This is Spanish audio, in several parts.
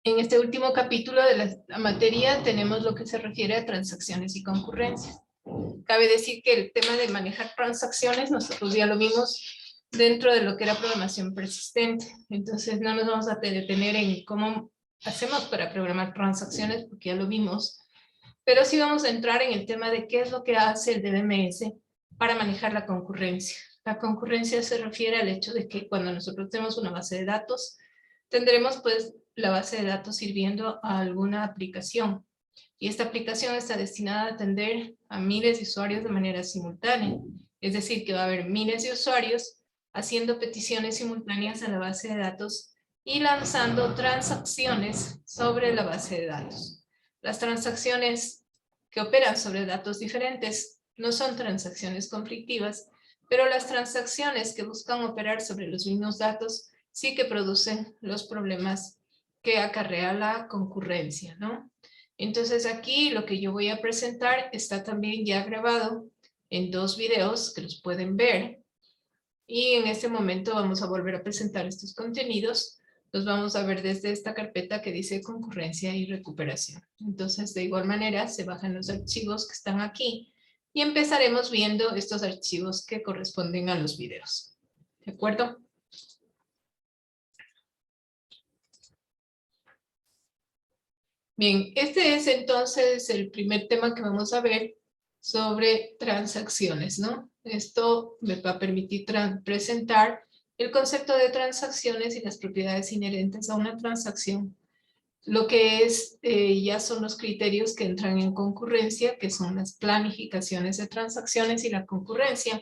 En este último capítulo de la materia tenemos lo que se refiere a transacciones y concurrencias. Cabe decir que el tema de manejar transacciones nosotros ya lo vimos dentro de lo que era programación persistente. Entonces no nos vamos a detener en cómo hacemos para programar transacciones porque ya lo vimos. Pero sí vamos a entrar en el tema de qué es lo que hace el DBMS para manejar la concurrencia. La concurrencia se refiere al hecho de que cuando nosotros tenemos una base de datos, tendremos pues la base de datos sirviendo a alguna aplicación. Y esta aplicación está destinada a atender a miles de usuarios de manera simultánea. Es decir, que va a haber miles de usuarios haciendo peticiones simultáneas a la base de datos y lanzando transacciones sobre la base de datos. Las transacciones que operan sobre datos diferentes no son transacciones conflictivas, pero las transacciones que buscan operar sobre los mismos datos sí que producen los problemas que acarrea la concurrencia, ¿no? Entonces aquí lo que yo voy a presentar está también ya grabado en 2 videos que los pueden ver. Y en este momento vamos a volver a presentar estos contenidos. Los vamos a ver desde esta carpeta que dice concurrencia y recuperación. Entonces de igual manera se bajan los archivos que están aquí y empezaremos viendo estos archivos que corresponden a los videos. ¿De acuerdo? Bien, este es entonces el primer tema que vamos a ver sobre transacciones, ¿no? Esto me va a permitir presentar el concepto de transacciones y las propiedades inherentes a una transacción. Lo que es, ya son los criterios que entran en concurrencia, que son las planificaciones de transacciones y la concurrencia.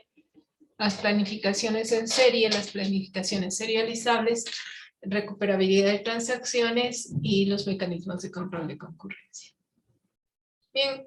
Las planificaciones en serie, las planificaciones serializables, recuperabilidad de transacciones y los mecanismos de control de concurrencia. Bien,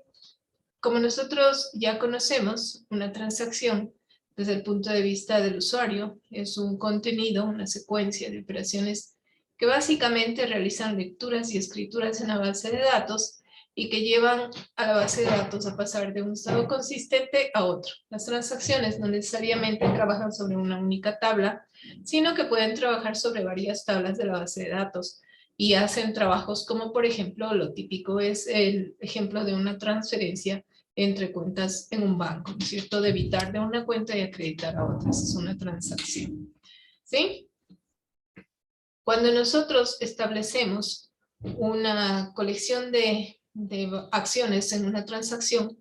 como nosotros ya conocemos, una transacción desde el punto de vista del usuario es un contenido, una secuencia de operaciones que básicamente realizan lecturas y escrituras en la base de datos y que llevan a la base de datos a pasar de un estado consistente a otro. Las transacciones no necesariamente trabajan sobre una única tabla, sino que pueden trabajar sobre varias tablas de la base de datos y hacen trabajos como, por ejemplo, lo típico es el ejemplo de una transferencia entre cuentas en un banco, ¿no es cierto? Debitar de una cuenta y acreditar a otra, es una transacción, ¿sí? Cuando nosotros establecemos una colección de acciones en una transacción,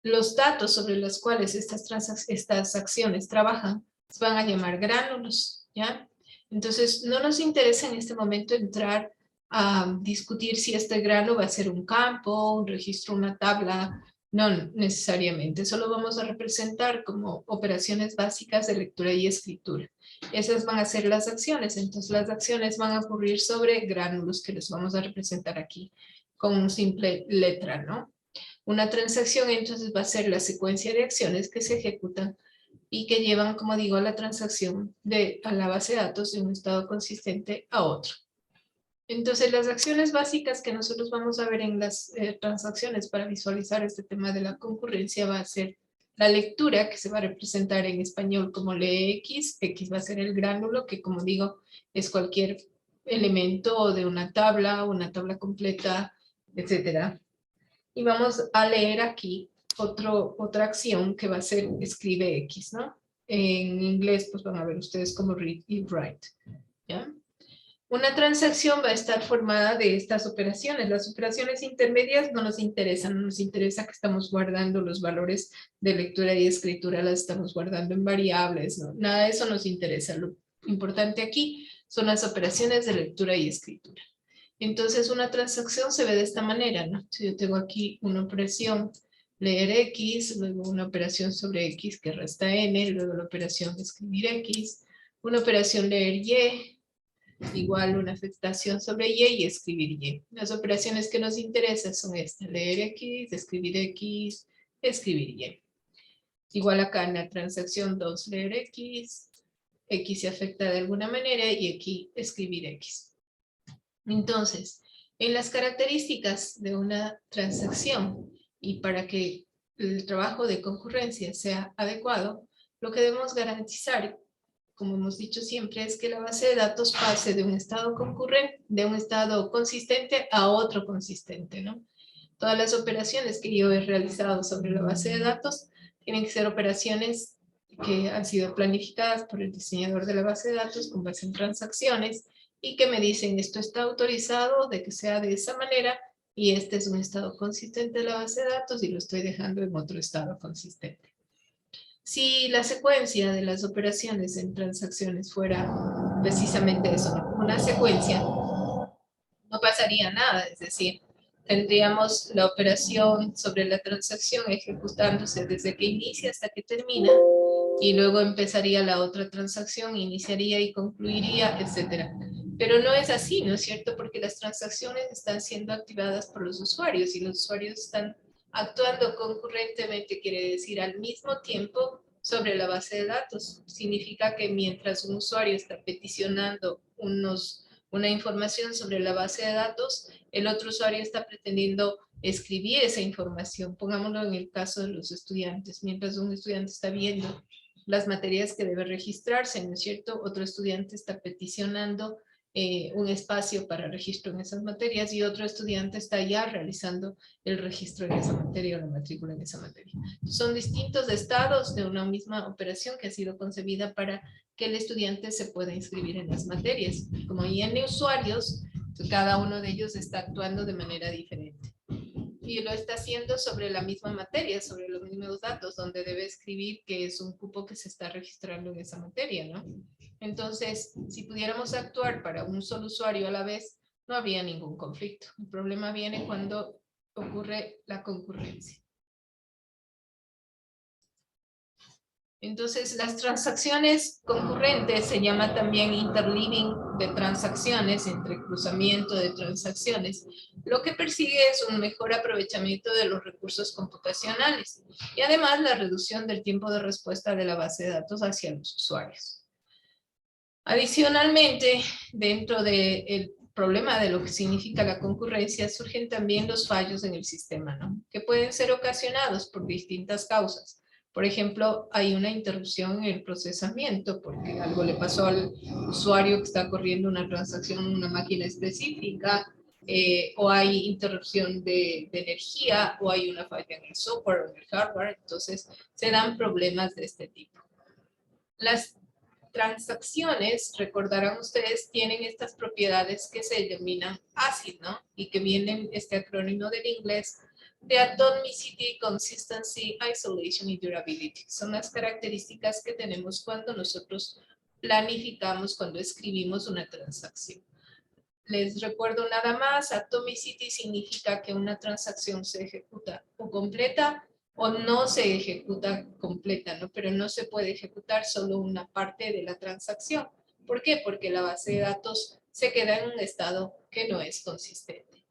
los datos sobre los cuales estas acciones trabajan se van a llamar gránulos, ¿ya? Entonces, no nos interesa en este momento entrar a discutir si este gránulo va a ser un campo, un registro, una tabla, no necesariamente, solo vamos a representar como operaciones básicas de lectura y escritura. Esas van a ser las acciones, entonces las acciones van a ocurrir sobre gránulos que los vamos a representar aquí con un simple letra, ¿no? Una transacción entonces va a ser la secuencia de acciones que se ejecutan y que llevan, como digo, a la transacción a la base de datos de un estado consistente a otro. Entonces las acciones básicas que nosotros vamos a ver en las transacciones para visualizar este tema de la concurrencia va a ser la lectura, que se va a representar en español como lee X. X va a ser el gránulo, que como digo es cualquier elemento de una tabla completa, etcétera. Y vamos a leer aquí otra acción que va a ser escribe X, ¿no? En inglés, pues van a ver ustedes como read y write, ¿ya? Una transacción va a estar formada de estas operaciones. Las operaciones intermedias no nos interesan, no nos interesa que estamos guardando los valores de lectura y escritura, las estamos guardando en variables, ¿no? Nada de eso nos interesa. Lo importante aquí son las operaciones de lectura y escritura. Entonces una transacción se ve de esta manera, ¿no? Si yo tengo aquí una operación leer X, luego una operación sobre X que resta N, luego la operación escribir X, una operación leer Y, igual una afectación sobre Y escribir Y. Las operaciones que nos interesan son estas, leer X, escribir X, escribir Y. Igual acá en la transacción 2 leer X, X se afecta de alguna manera y aquí escribir X. Entonces, en las características de una transacción y para que el trabajo de concurrencia sea adecuado, lo que debemos garantizar como hemos dicho siempre, es que la base de datos pase de un estado concurrente, de un estado consistente a otro consistente, ¿no? Todas las operaciones que yo he realizado sobre la base de datos tienen que ser operaciones que han sido planificadas por el diseñador de la base de datos con base en transacciones y que me dicen esto está autorizado de que sea de esa manera y este es un estado consistente de la base de datos y lo estoy dejando en otro estado consistente. Si la secuencia de las operaciones en transacciones fuera precisamente eso, una secuencia, no pasaría nada, es decir, tendríamos la operación sobre la transacción ejecutándose desde que inicia hasta que termina y luego empezaría la otra transacción, iniciaría y concluiría, etc. Pero no es así, ¿no es cierto? Porque las transacciones están siendo activadas por los usuarios y los usuarios están actuando concurrentemente, quiere decir al mismo tiempo sobre la base de datos. Significa que mientras un usuario está peticionando una información sobre la base de datos, el otro usuario está pretendiendo escribir esa información. Pongámoslo en el caso de los estudiantes. Mientras un estudiante está viendo las materias que debe registrarse, ¿no es cierto? Otro estudiante está peticionando un espacio para registro en esas materias y otro estudiante está ya realizando el registro en esa materia o la matrícula en esa materia. Son distintos estados de una misma operación que ha sido concebida para que el estudiante se pueda inscribir en las materias. Como hay N usuarios, cada uno de ellos está actuando de manera diferente. Y lo está haciendo sobre la misma materia, sobre los mismos datos, donde debe escribir que es un cupo que se está registrando en esa materia, ¿no? Entonces, si pudiéramos actuar para un solo usuario a la vez, no había ningún conflicto. El problema viene cuando ocurre la concurrencia. Entonces, las transacciones concurrentes se llama también interleaving de transacciones, entrecruzamiento de transacciones. Lo que persigue es un mejor aprovechamiento de los recursos computacionales y además la reducción del tiempo de respuesta de la base de datos hacia los usuarios. Adicionalmente, dentro del problema de lo que significa la concurrencia, surgen también los fallos en el sistema, ¿no? Que pueden ser ocasionados por distintas causas. Por ejemplo, hay una interrupción en el procesamiento porque algo le pasó al usuario que está corriendo una transacción en una máquina específica, o hay interrupción de energía, o hay una falla en el software o en el hardware. Entonces, se dan problemas de este tipo. Las transacciones, recordarán ustedes, tienen estas propiedades que se denominan ACID, ¿no? Y que vienen este acrónimo del inglés de Atomicity, Consistency, Isolation y Durability. Son las características que tenemos cuando nosotros planificamos, cuando escribimos una transacción. Les recuerdo nada más, Atomicity significa que una transacción se ejecuta o completa o no se ejecuta completa, ¿no? Pero no se puede ejecutar solo una parte de la transacción. ¿Por qué? Porque la base de datos se queda en un estado que no es consistente.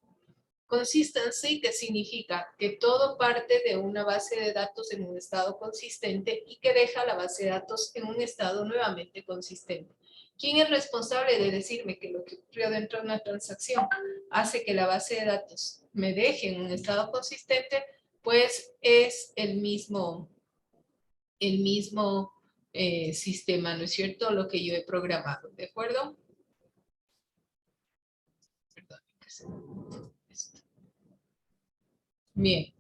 Consistency, que significa que todo parte de una base de datos en un estado consistente y que deja la base de datos en un estado nuevamente consistente. ¿Quién es responsable de decirme que lo que ocurrió dentro de una transacción hace que la base de datos me deje en un estado consistente? Pues es el mismo sistema, ¿no es cierto? Lo que yo he programado, ¿de acuerdo? Perdón. Bien.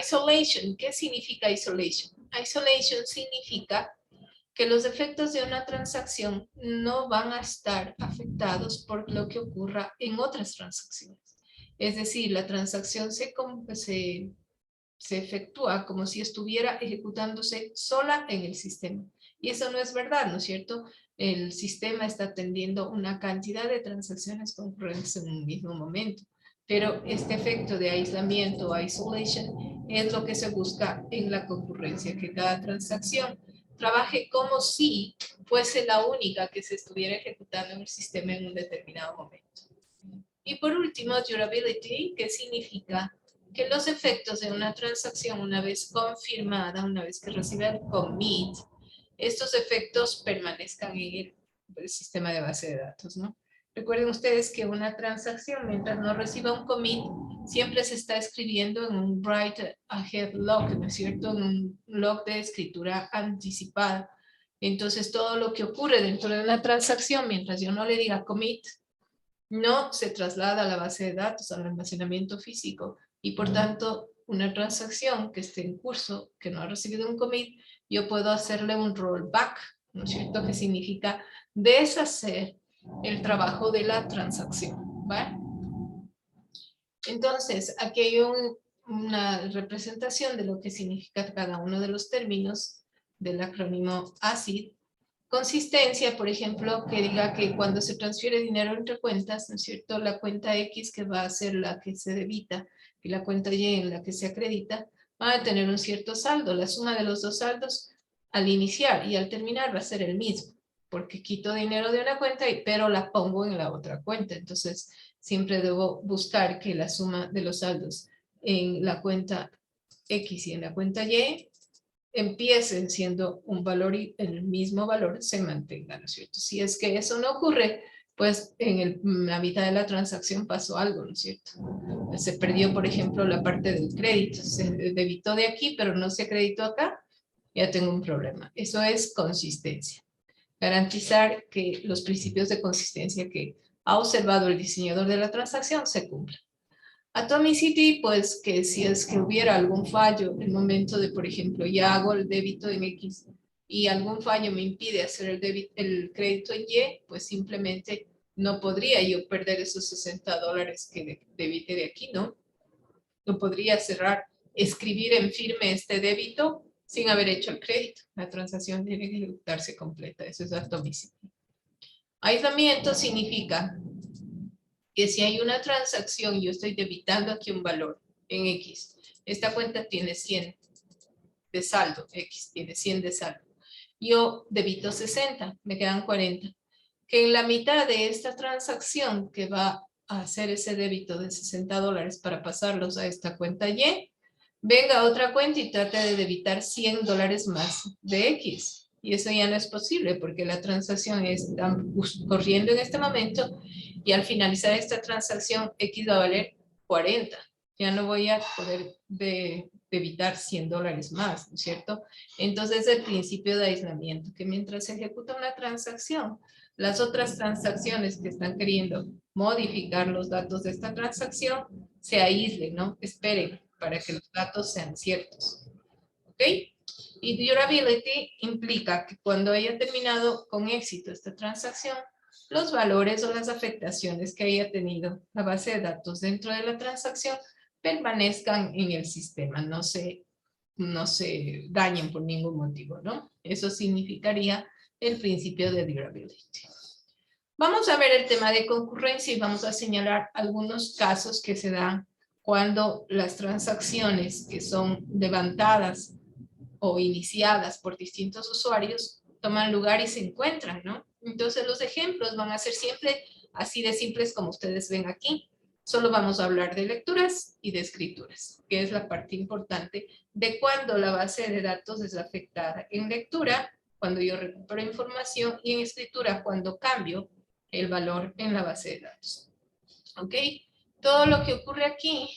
Isolation, ¿qué significa isolation? Isolation significa que los efectos de una transacción no van a estar afectados por lo que ocurra en otras transacciones. Es decir, la transacción se efectúa como si estuviera ejecutándose sola en el sistema. Y eso no es verdad, ¿no es cierto? El sistema está atendiendo una cantidad de transacciones concurrentes en un mismo momento. Pero este efecto de aislamiento o isolation es lo que se busca en la concurrencia, que cada transacción trabaje como si fuese la única que se estuviera ejecutando en el sistema en un determinado momento. Y por último, durability, que significa que los efectos de una transacción, una vez confirmada, una vez que recibe el commit, estos efectos permanezcan en el sistema de base de datos, ¿no? Recuerden ustedes que una transacción, mientras no reciba un commit, siempre se está escribiendo en un write ahead log, ¿no es cierto? En un log de escritura anticipada. Entonces, todo lo que ocurre dentro de una transacción, mientras yo no le diga commit, no se traslada a la base de datos, al almacenamiento físico. Y por tanto, una transacción que esté en curso, que no ha recibido un commit, yo puedo hacerle un rollback, ¿no es cierto? Que significa deshacer el trabajo de la transacción, ¿vale? Entonces, aquí hay una representación de lo que significa cada uno de los términos del acrónimo ACID. Consistencia, por ejemplo, que diga que cuando se transfiere dinero entre cuentas, ¿no es cierto? La cuenta X, que va a ser la que se debita, y la cuenta Y en la que se acredita, va a tener un cierto saldo. La suma de los dos saldos al iniciar y al terminar va a ser el mismo, porque quito dinero de una cuenta, pero la pongo en la otra cuenta. Entonces, siempre debo buscar que la suma de los saldos en la cuenta X y en la cuenta Y empiecen siendo un valor y el mismo valor se mantenga, ¿no es cierto? Si es que eso no ocurre, pues en la mitad de la transacción pasó algo, ¿no es cierto? Se perdió, por ejemplo, la parte del crédito, se debitó de aquí, pero no se acreditó acá, ya tengo un problema. Eso es consistencia. Garantizar que los principios de consistencia que ha observado el diseñador de la transacción se cumplan. Atomicity, pues que si es que hubiera algún fallo en el momento de, por ejemplo, ya hago el débito en X y algún fallo me impide hacer el crédito en Y, pues simplemente no podría yo perder esos $60 que debité de aquí, ¿no? No podría cerrar, escribir en firme este débito sin haber hecho el crédito. La transacción tiene que ejecutarse completa. Eso es atomicity. Aislamiento significa que si hay una transacción, yo estoy debitando aquí un valor en X. Esta cuenta tiene 100 de saldo, X tiene 100 de saldo. Yo debito 60, me quedan 40. Que en la mitad de esta transacción que va a hacer ese débito de $60 para pasarlos a esta cuenta Y, venga otra cuenta y trate de debitar $100 más de X. Y eso ya no es posible porque la transacción está corriendo en este momento y al finalizar esta transacción X va a valer 40. Ya no voy a poder debitar $100 más, ¿no es cierto? Entonces el principio de aislamiento, que mientras se ejecuta una transacción, las otras transacciones que están queriendo modificar los datos de esta transacción se aíslen, ¿no? Esperen para que los datos sean ciertos. ¿Ok? Y durability implica que cuando haya terminado con éxito esta transacción, los valores o las afectaciones que haya tenido la base de datos dentro de la transacción permanezcan en el sistema, no se dañen por ningún motivo, ¿no? Eso significaría el principio de durability. Vamos a ver el tema de concurrencia y vamos a señalar algunos casos que se dan cuando las transacciones que son levantadas o iniciadas por distintos usuarios toman lugar y se encuentran, ¿no? Entonces los ejemplos van a ser siempre así de simples como ustedes ven aquí. Solo vamos a hablar de lecturas y de escrituras, que es la parte importante de cuando la base de datos es afectada. En lectura, cuando yo recupero información, y en escritura, cuando cambio el valor en la base de datos. ¿Ok? Todo lo que ocurre aquí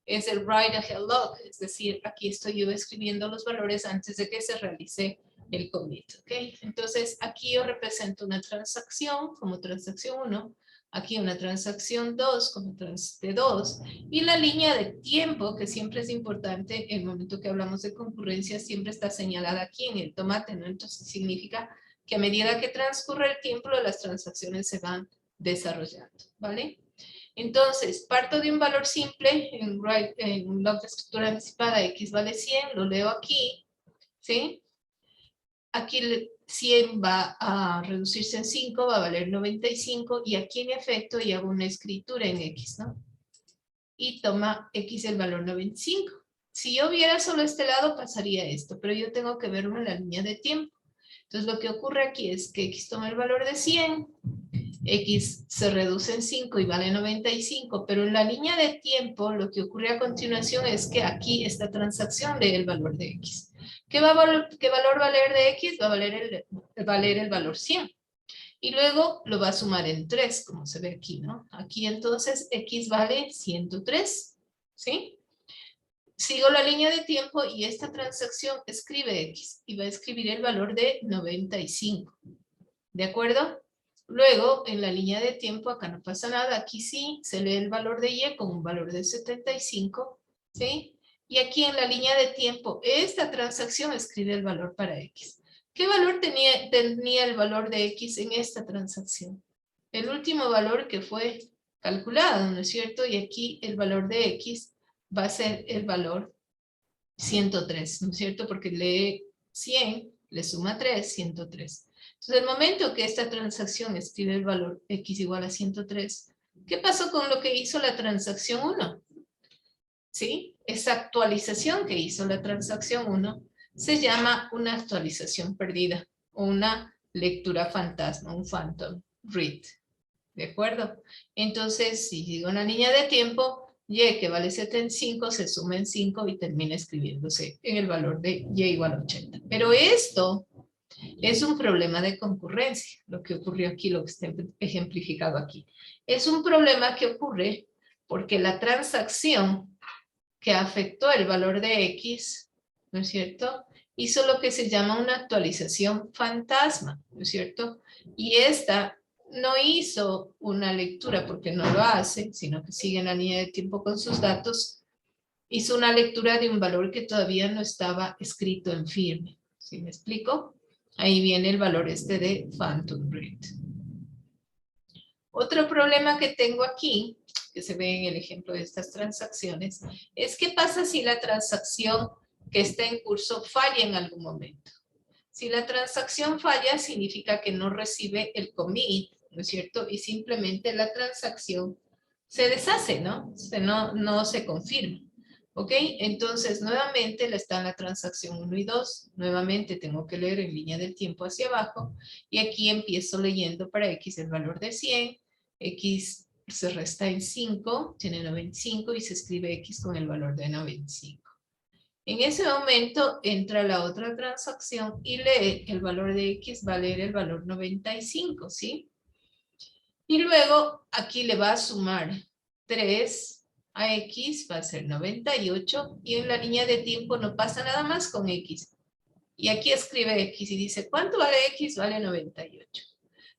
es el write ahead log, es decir, aquí estoy yo escribiendo los valores antes de que se realice el commit, ¿ok? Entonces, aquí yo represento una transacción como transacción 1, aquí una transacción 2 como transacción 2, y la línea de tiempo, que siempre es importante, en el momento que hablamos de concurrencia, siempre está señalada aquí en el tomate, ¿no? Entonces, significa que a medida que transcurre el tiempo, las transacciones se van desarrollando, ¿vale? Entonces, parto de un valor simple, en un log de escritura anticipada, X vale 100, lo leo aquí, ¿sí? Aquí 100 va a reducirse en 5, va a valer 95, y aquí en efecto ya hago una escritura en X, ¿no? Y toma X el valor 95. Si yo viera solo este lado, pasaría esto, pero yo tengo que verlo en la línea de tiempo. Entonces, lo que ocurre aquí es que X toma el valor de 100, X se reduce en 5 y vale 95, pero en la línea de tiempo lo que ocurre a continuación es que aquí esta transacción lee el valor de X. ¿Qué valor va a valer de X? Va a valer el valor 100. Y luego lo va a sumar en 3, como se ve aquí, ¿no? Aquí entonces X vale 103, ¿sí? sigo la línea de tiempo y esta transacción escribe X y va a escribir el valor de 95. ¿De acuerdo? Luego, en la línea de tiempo, acá no pasa nada. Aquí sí se lee el valor de Y con un valor de 75. ¿Sí? Y aquí en la línea de tiempo, esta transacción escribe el valor para X. ¿Qué valor tenía el valor de X en esta transacción? El último valor que fue calculado, ¿no es cierto? Y aquí el valor de X va a ser el valor 103, ¿no es cierto? Porque lee 100, le suma 3, 103. Entonces, el momento que esta transacción escribe el valor X igual a 103, ¿qué pasó con lo que hizo la transacción 1? ¿Sí? Esa actualización que hizo la transacción 1 se llama una actualización perdida o una lectura fantasma, un phantom read. ¿De acuerdo? Entonces, si digo una línea de tiempo, Y que vale 75 se suma en 5 y termina escribiéndose en el valor de Y igual a 80. Pero esto es un problema de concurrencia, lo que ocurrió aquí, lo que está ejemplificado aquí. Es un problema que ocurre porque la transacción que afectó el valor de X, ¿no es cierto?, hizo lo que se llama una actualización fantasma, ¿no es cierto? Y esta no hizo una lectura porque no lo hace, sino que sigue en la línea de tiempo con sus datos, hizo una lectura de un valor que todavía no estaba escrito en firme. ¿Sí me explico? Ahí viene el valor este de phantom read. Otro problema que tengo aquí, que se ve en el ejemplo de estas transacciones, es qué pasa si la transacción que está en curso falla en algún momento. Si la transacción falla, significa que no recibe el commit, ¿no es cierto? Y simplemente la transacción se deshace, ¿no? No se confirma. ¿Ok? Entonces, nuevamente está la transacción 1 y 2. Nuevamente tengo que leer en línea del tiempo hacia abajo. Y aquí empiezo leyendo para X el valor de 100. X se resta en 5, tiene 95 y se escribe X con el valor de 95. En ese momento entra la otra transacción y lee el valor de X, va a leer el valor 95, ¿sí? Y luego aquí le va a sumar 3 a X, va a ser 98, y en la línea de tiempo no pasa nada más con X. Y aquí escribe X y dice, ¿cuánto vale X? Vale 98.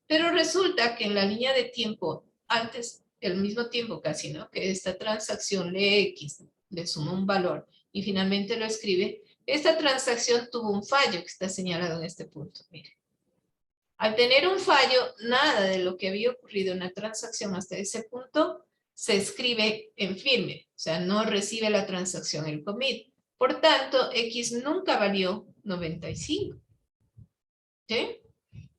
Pero resulta que en la línea de tiempo, antes, el mismo tiempo casi, ¿no? Que esta transacción lee X, le suma un valor y finalmente lo escribe. Esta transacción tuvo un fallo que está señalado en este punto. Mire. Al tener un fallo, nada de lo que había ocurrido en la transacción hasta ese punto se escribe en firme. O sea, no recibe la transacción el commit. Por tanto, X nunca valió 95. ¿Sí?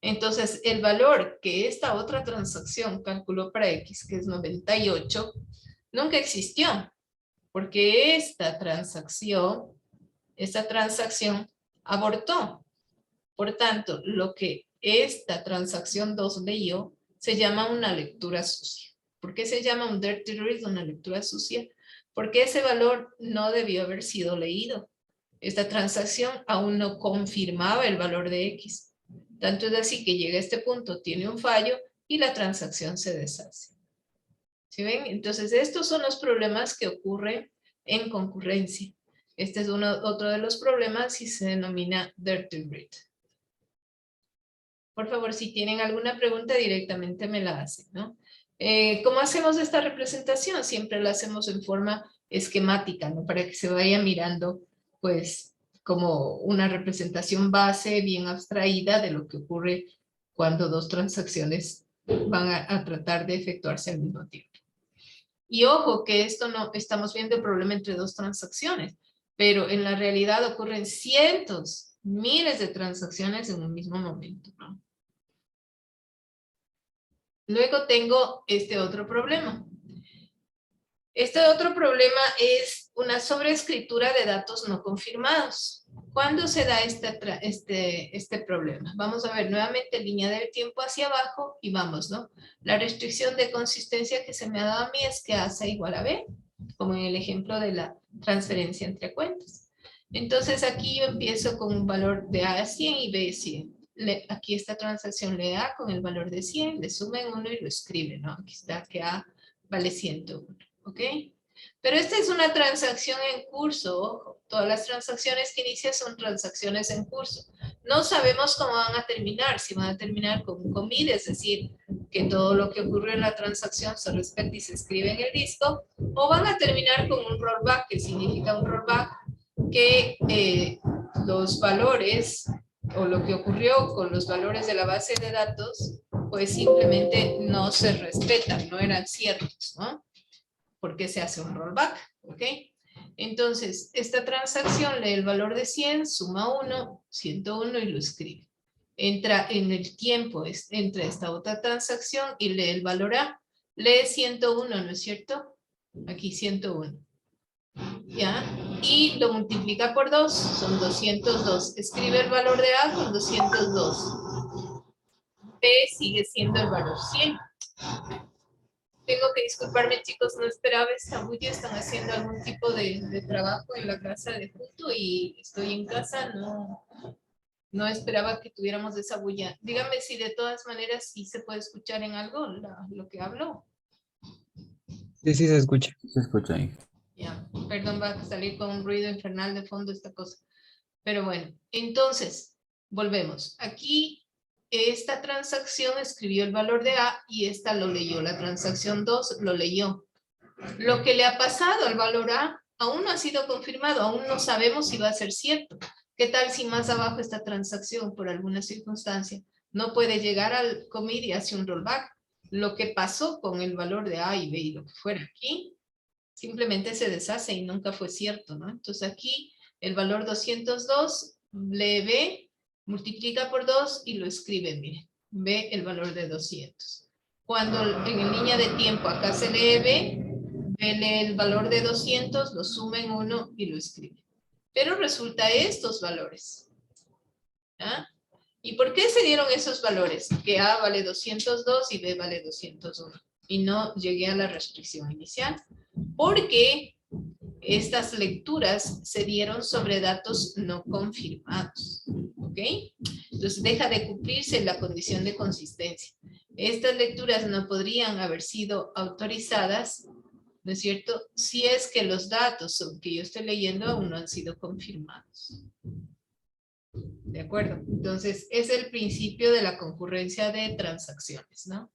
Entonces, el valor que esta otra transacción calculó para X, que es 98, nunca existió, porque esta transacción abortó. Por tanto, lo que esta transacción 2 leyó se llama una lectura sucia. ¿Por qué se llama un dirty read, una lectura sucia? Porque ese valor no debió haber sido leído. Esta transacción aún no confirmaba el valor de X. Tanto es así que llega a este punto, tiene un fallo y la transacción se deshace. ¿Sí ven? Entonces, estos son los problemas que ocurren en concurrencia. Este es otro de los problemas y se denomina dirty read. Por favor, si tienen alguna pregunta, directamente me la hacen, ¿no? ¿Cómo hacemos esta representación? Siempre la hacemos en forma esquemática, ¿no? Para que se vaya mirando, pues, como una representación base bien abstraída de lo que ocurre cuando dos transacciones van a tratar de efectuarse al mismo tiempo. Y ojo, que esto no estamos viendo el problema entre dos transacciones, pero en la realidad ocurren cientos, miles de transacciones en un mismo momento, ¿no? Luego tengo este otro problema. Este otro problema es una sobreescritura de datos no confirmados. ¿Cuándo se da este problema? Vamos a ver nuevamente línea del tiempo hacia abajo y vamos, ¿no? La restricción de consistencia que se me ha dado a mí es que A sea igual a B, como en el ejemplo de la transferencia entre cuentas. Entonces aquí yo empiezo con un valor de A a 100 y B 100. Aquí esta transacción le da con el valor de 100, le suma en 1 y lo escribe, ¿no? Aquí está que A vale 101, ¿ok? Pero esta es una transacción en curso, ojo. Todas las transacciones que inician son transacciones en curso. No sabemos cómo van a terminar, si van a terminar con un commit, es decir, que todo lo que ocurrió en la transacción se respeta y se escribe en el disco, o van a terminar con un rollback, que significa un rollback, que los valores o lo que ocurrió con los valores de la base de datos, pues simplemente no se respetan, no eran ciertos, ¿no? Porque se hace un rollback, ¿ok? Entonces, esta transacción lee el valor de 100, suma 1, 101 y lo escribe. Entra en el tiempo, entra esta otra transacción y lee el valor A. Lee 101, ¿no es cierto? Aquí 101. ¿Ya? Y lo multiplica por 2, son 202. Escribe el valor de A con 202. B sigue siendo el valor 100. Tengo que disculparme, chicos, no esperaba esta bulla, están haciendo algún tipo de trabajo en la casa de junto y estoy en casa, no esperaba que tuviéramos esa bulla. Dígame si de todas maneras sí se puede escuchar en algo lo que hablo. Sí, sí se escucha. Se escucha ahí. Ya, perdón, va a salir con un ruido infernal de fondo esta cosa. Pero bueno, entonces, volvemos. Aquí esta transacción escribió el valor de A y esta lo leyó. La transacción 2 lo leyó. Lo que le ha pasado al valor A aún no ha sido confirmado, aún no sabemos si va a ser cierto. ¿Qué tal si más abajo esta transacción, por alguna circunstancia, no puede llegar al commit y hace un rollback? Lo que pasó con el valor de A y B y lo que fuera aquí, simplemente se deshace y nunca fue cierto, ¿no? Entonces aquí el valor 202 lee B, multiplica por 2 y lo escribe, mire, ve el valor de 200. Cuando en línea de tiempo acá se lee B, lee el valor de 200, lo suma en 1 y lo escribe. Pero resulta estos valores. ¿Ah? ¿Y por qué se dieron esos valores? Que A vale 202 y B vale 201. Y no llegué a la restricción inicial. Porque estas lecturas se dieron sobre datos no confirmados. ¿Ok? Entonces deja de cumplirse la condición de consistencia. Estas lecturas no podrían haber sido autorizadas, ¿no es cierto? Si es que los datos que yo estoy leyendo aún no han sido confirmados. ¿De acuerdo? Entonces, es el principio de la concurrencia de transacciones, ¿no?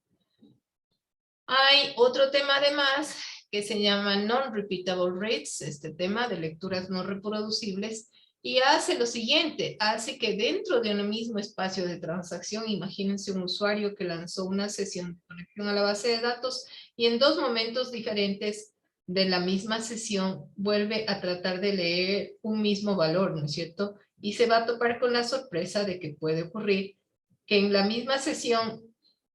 Hay otro tema además que se llama non-repeatable reads, este tema de lecturas no reproducibles, y hace lo siguiente, hace que dentro de un mismo espacio de transacción, imagínense un usuario que lanzó una sesión de conexión a la base de datos y en dos momentos diferentes de la misma sesión vuelve a tratar de leer un mismo valor, ¿no es cierto? Y se va a topar con la sorpresa de que puede ocurrir que en la misma sesión,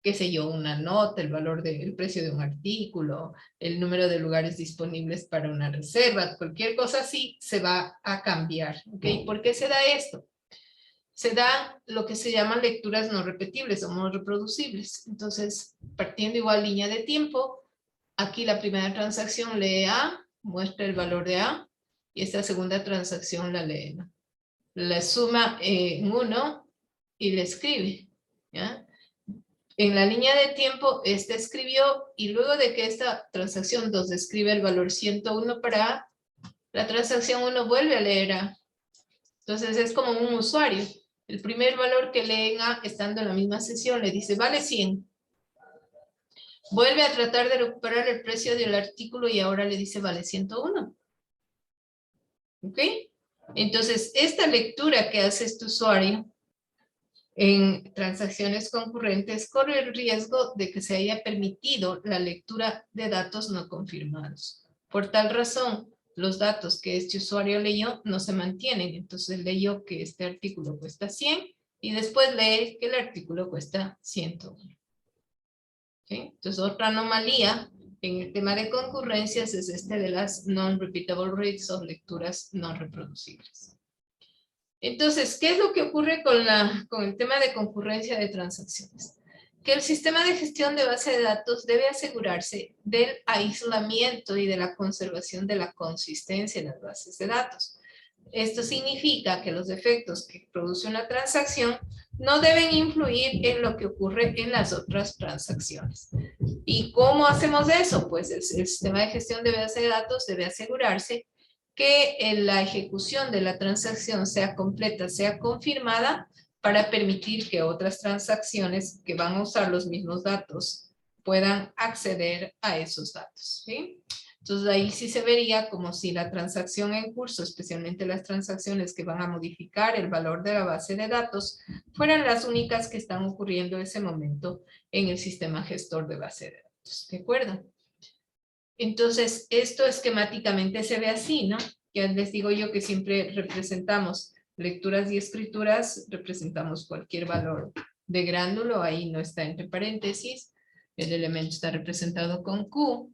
qué sé yo, una nota, el valor del precio de un artículo, el número de lugares disponibles para una reserva, cualquier cosa así se va a cambiar, ¿ok? ¿Por qué se da esto? Se da lo que se llaman lecturas no repetibles o no reproducibles. Entonces, partiendo igual línea de tiempo, aquí la primera transacción lee A, muestra el valor de A, y esta segunda transacción la lee, ¿no? La suma en 1 y le escribe, ¿ya? En la línea de tiempo, este escribió y luego de que esta transacción 2 describe el valor 101 para A, la transacción 1 vuelve a leer A. Entonces es como un usuario. El primer valor que lee en A, estando en la misma sesión, le dice, vale 100. Vuelve a tratar de recuperar el precio del artículo y ahora le dice, vale 101. ¿Ok? Entonces, esta lectura que hace este usuario en transacciones concurrentes corre el riesgo de que se haya permitido la lectura de datos no confirmados. Por tal razón, los datos que este usuario leyó no se mantienen. Entonces leyó que este artículo cuesta 100 y después lee que el artículo cuesta 101. ¿Sí? Entonces otra anomalía en el tema de concurrencias es este de las non-repeatable reads o lecturas no reproducibles. Entonces, ¿qué es lo que ocurre con el tema de concurrencia de transacciones? Que el sistema de gestión de base de datos debe asegurarse del aislamiento y de la conservación de la consistencia en las bases de datos. Esto significa que los defectos que produce una transacción no deben influir en lo que ocurre en las otras transacciones. ¿Y cómo hacemos eso? Pues el sistema de gestión de base de datos debe asegurarse que la ejecución de la transacción sea completa, sea confirmada, para permitir que otras transacciones que van a usar los mismos datos puedan acceder a esos datos, ¿sí? Entonces ahí sí se vería como si la transacción en curso, especialmente las transacciones que van a modificar el valor de la base de datos, fueran las únicas que están ocurriendo en ese momento en el sistema gestor de base de datos, ¿de acuerdo? Entonces, esto esquemáticamente se ve así, ¿no? Ya les digo yo que siempre representamos lecturas y escrituras, representamos cualquier valor de gránulo, ahí no está entre paréntesis, el elemento está representado con Q,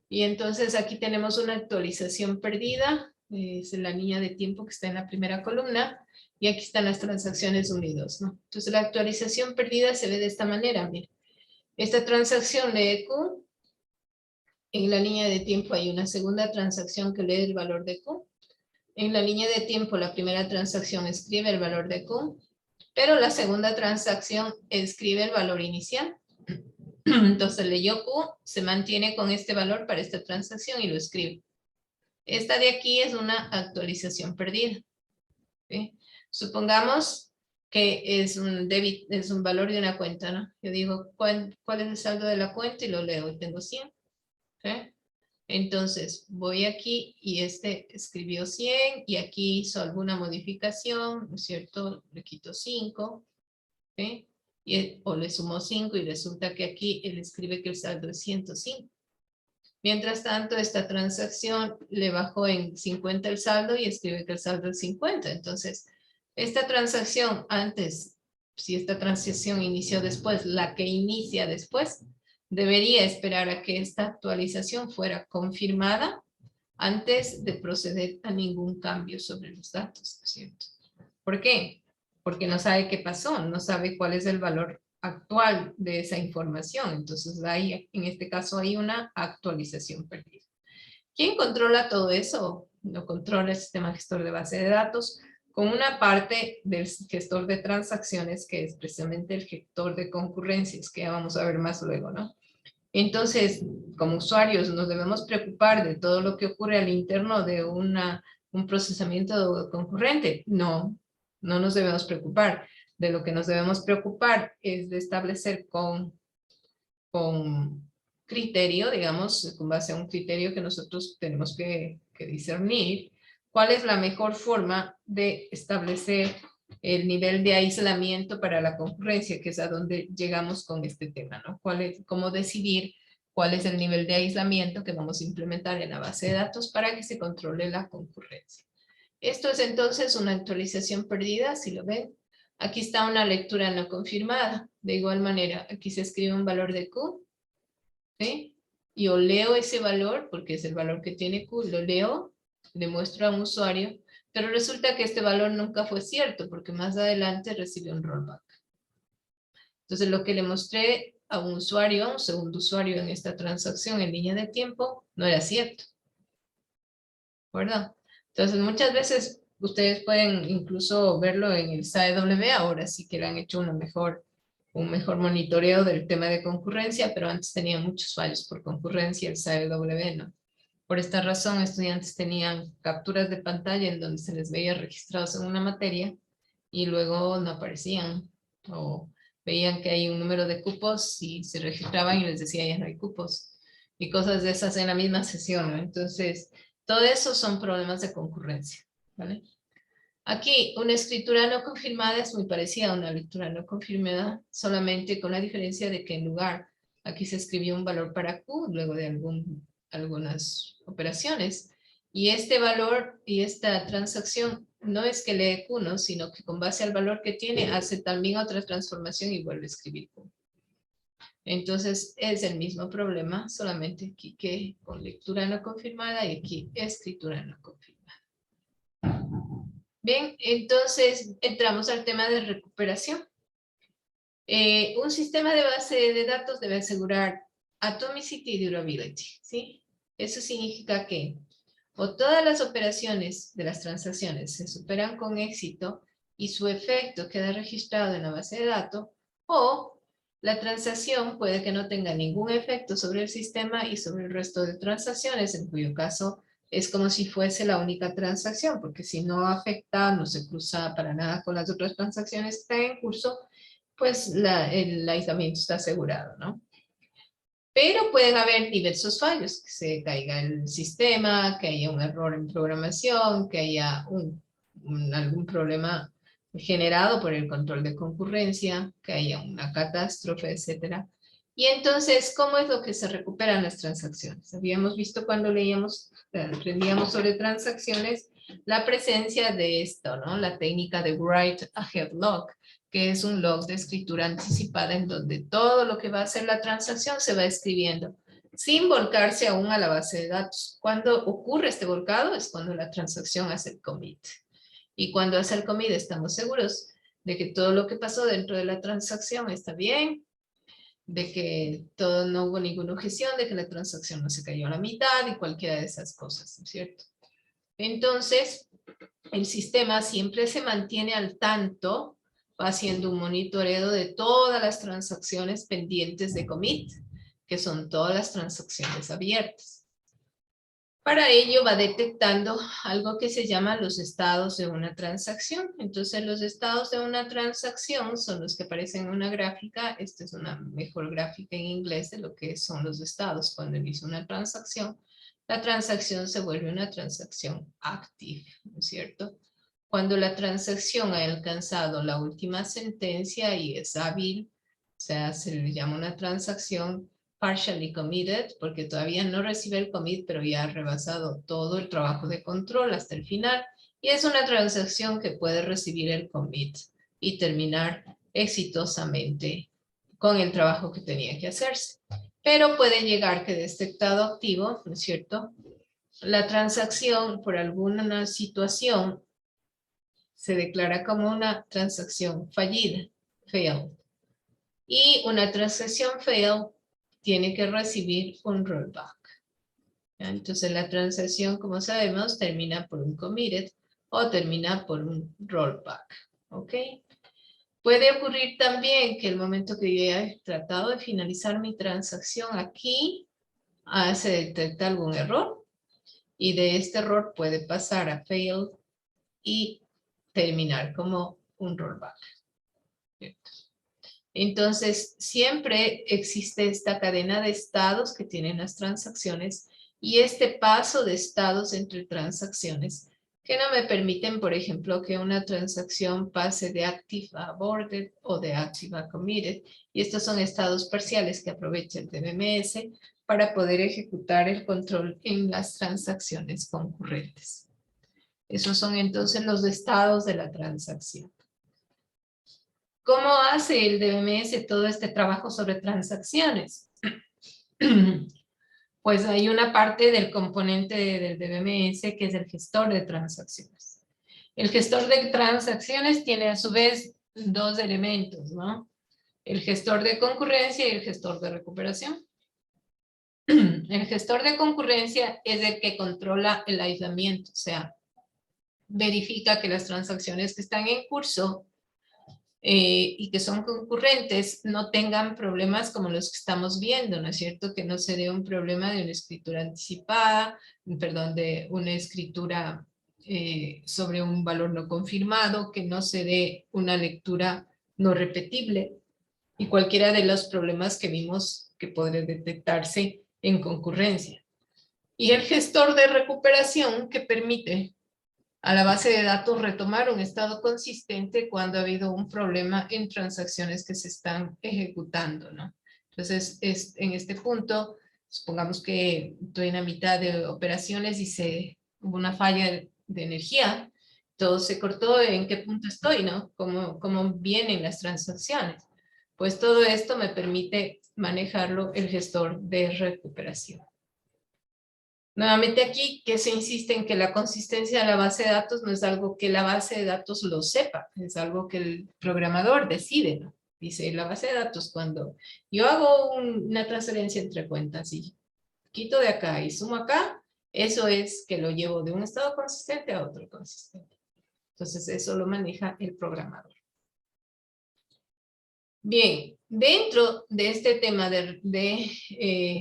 y entonces aquí tenemos una actualización perdida, es la línea de tiempo que está en la primera columna, y aquí están las transacciones unidos, ¿no? Entonces la actualización perdida se ve de esta manera, miren. Esta transacción lee Q, en la línea de tiempo hay una segunda transacción que lee el valor de Q. En la línea de tiempo la primera transacción escribe el valor de Q, pero la segunda transacción escribe el valor inicial. Entonces leyó Q, se mantiene con este valor para esta transacción y lo escribe. Esta de aquí es una actualización perdida. ¿Sí? Supongamos que es un débito, es un valor de una cuenta, ¿no? Yo digo, ¿cuál es el saldo de la cuenta? Y lo leo, y tengo 100. ¿Sí? Entonces, voy aquí y este escribió 100 y aquí hizo alguna modificación, ¿no es cierto? Le quito 5, ¿sí? O le sumo 5 y resulta que aquí él escribe que el saldo es 105. Mientras tanto, esta transacción le bajó en 50 el saldo y escribe que el saldo es 50. Entonces, esta transacción antes, si esta transacción inició después, la que inicia después, debería esperar a que esta actualización fuera confirmada antes de proceder a ningún cambio sobre los datos, ¿no es cierto? ¿Por qué? Porque no sabe qué pasó, no sabe cuál es el valor actual de esa información. Entonces, hay, en este caso hay una actualización perdida. ¿Quién controla todo eso? Lo controla el sistema gestor de base de datos, con una parte del gestor de transacciones, que es precisamente el gestor de concurrencias, que ya vamos a ver más luego, ¿no? Entonces, como usuarios nos debemos preocupar de todo lo que ocurre al interno de un procesamiento concurrente. No, no nos debemos preocupar. De lo que nos debemos preocupar es de establecer con criterio, digamos, con base a un criterio que nosotros tenemos que discernir, cuál es la mejor forma de establecer el nivel de aislamiento para la concurrencia, que es a donde llegamos con este tema, ¿no? Cómo decidir cuál es el nivel de aislamiento que vamos a implementar en la base de datos para que se controle la concurrencia. Esto es entonces una actualización perdida, si lo ven. Aquí está una lectura no confirmada. De igual manera, aquí se escribe un valor de Q, ¿sí? Yo leo ese valor, porque es el valor que tiene Q, lo leo, le muestro a un usuario, pero resulta que este valor nunca fue cierto, porque más adelante recibió un rollback. Entonces lo que le mostré a un usuario, a un segundo usuario en esta transacción en línea de tiempo, no era cierto. ¿Verdad? Entonces muchas veces ustedes pueden incluso verlo en el SAEW, ahora sí que le han hecho un mejor monitoreo del tema de concurrencia, pero antes tenía muchos fallos por concurrencia el SAEW, ¿no? Por esta razón, estudiantes tenían capturas de pantalla en donde se les veía registrados en una materia y luego no aparecían, o veían que hay un número de cupos y se registraban y les decía ya no hay cupos, y cosas de esas en la misma sesión, ¿no? Entonces, todo eso son problemas de concurrencia, ¿vale? Aquí, una escritura no confirmada es muy parecida a una lectura no confirmada, solamente con la diferencia de que en lugar, aquí se escribió un valor para Q, luego de algunas operaciones, y este valor y esta transacción no es que lee Q, ¿no? Sino que con base al valor que tiene, hace también otra transformación y vuelve a escribir Q. Entonces, es el mismo problema, solamente aquí que con lectura no confirmada y aquí escritura no confirmada. Bien, entonces entramos al tema de recuperación. Un sistema de base de datos debe asegurar atomicity y durability, ¿sí? Eso significa que o todas las operaciones de las transacciones se superan con éxito y su efecto queda registrado en la base de datos, o la transacción puede que no tenga ningún efecto sobre el sistema y sobre el resto de transacciones, en cuyo caso es como si fuese la única transacción, porque si no afecta, no se cruza para nada con las otras transacciones que están en curso, pues el aislamiento está asegurado, ¿no? Pero pueden haber diversos fallos, que se caiga el sistema, que haya un error en programación, que haya algún problema generado por el control de concurrencia, que haya una catástrofe, etc. Y entonces, ¿cómo es lo que se recuperan las transacciones? Habíamos visto cuando aprendíamos sobre transacciones, la presencia de esto, ¿no? La técnica de Write Ahead Lock, que es un log de escritura anticipada en donde todo lo que va a hacer la transacción se va escribiendo sin volcarse aún a la base de datos. Cuando ocurre este volcado es cuando la transacción hace el commit. Y cuando hace el commit estamos seguros de que todo lo que pasó dentro de la transacción está bien, de que no hubo ninguna objeción, de que la transacción no se cayó a la mitad y cualquiera de esas cosas, ¿cierto? Entonces, el sistema siempre se mantiene al tanto, va haciendo un monitoreo de todas las transacciones pendientes de commit, que son todas las transacciones abiertas. Para ello va detectando algo que se llama los estados de una transacción. Entonces los estados de una transacción son los que aparecen en una gráfica. Esta es una mejor gráfica en inglés de lo que son los estados cuando inicia una transacción. La transacción se vuelve una transacción active, ¿no es cierto? Cuando la transacción ha alcanzado la última sentencia y es hábil, o sea, se le llama una transacción partially committed, porque todavía no recibe el commit, pero ya ha rebasado todo el trabajo de control hasta el final, y es una transacción que puede recibir el commit y terminar exitosamente con el trabajo que tenía que hacerse. Pero puede llegar que de este estado activo, ¿no es cierto?, la transacción por alguna situación se declara como una transacción fallida, failed. Y una transacción failed tiene que recibir un rollback. Entonces la transacción, como sabemos, termina por un committed o termina por un rollback. ¿Ok? Puede ocurrir también que el momento que yo he tratado de finalizar mi transacción aquí, se detecta algún error y de este error puede pasar a failed y terminar como un rollback. ¿Cierto? Entonces, siempre existe esta cadena de estados que tienen las transacciones y este paso de estados entre transacciones que no me permiten, por ejemplo, que una transacción pase de active a aborted o de active a committed. Y estos son estados parciales que aprovecha el DBMS para poder ejecutar el control en las transacciones concurrentes. Esos son entonces los estados de la transacción. ¿Cómo hace el DBMS todo este trabajo sobre transacciones? Pues hay una parte del componente del DBMS que es el gestor de transacciones. El gestor de transacciones tiene a su vez dos elementos, ¿no? El gestor de concurrencia y el gestor de recuperación. El gestor de concurrencia es el que controla el aislamiento, o sea, verifica que las transacciones que están en curso y que son concurrentes no tengan problemas como los que estamos viendo, ¿no es cierto? Que no se dé un problema de una escritura anticipada, perdón, de una escritura sobre un valor no confirmado, que no se dé una lectura no repetible y cualquiera de los problemas que vimos que podría detectarse en concurrencia. Y el gestor de recuperación que permite a la base de datos retomar un estado consistente cuando ha habido un problema en transacciones que se están ejecutando, ¿no? Entonces, en este punto, supongamos que estoy en la mitad de operaciones y hubo una falla de energía, todo se cortó, ¿en qué punto estoy, no? ¿Cómo vienen las transacciones? Pues todo esto me permite manejarlo el gestor de recuperación. Nuevamente aquí que se insiste en que la consistencia de la base de datos no es algo que la base de datos lo sepa, es algo que el programador decide, ¿no? Dice la base de datos cuando yo hago una transferencia entre cuentas y quito de acá y sumo acá, eso es que lo llevo de un estado consistente a otro consistente. Entonces eso lo maneja el programador. Bien, dentro de este tema de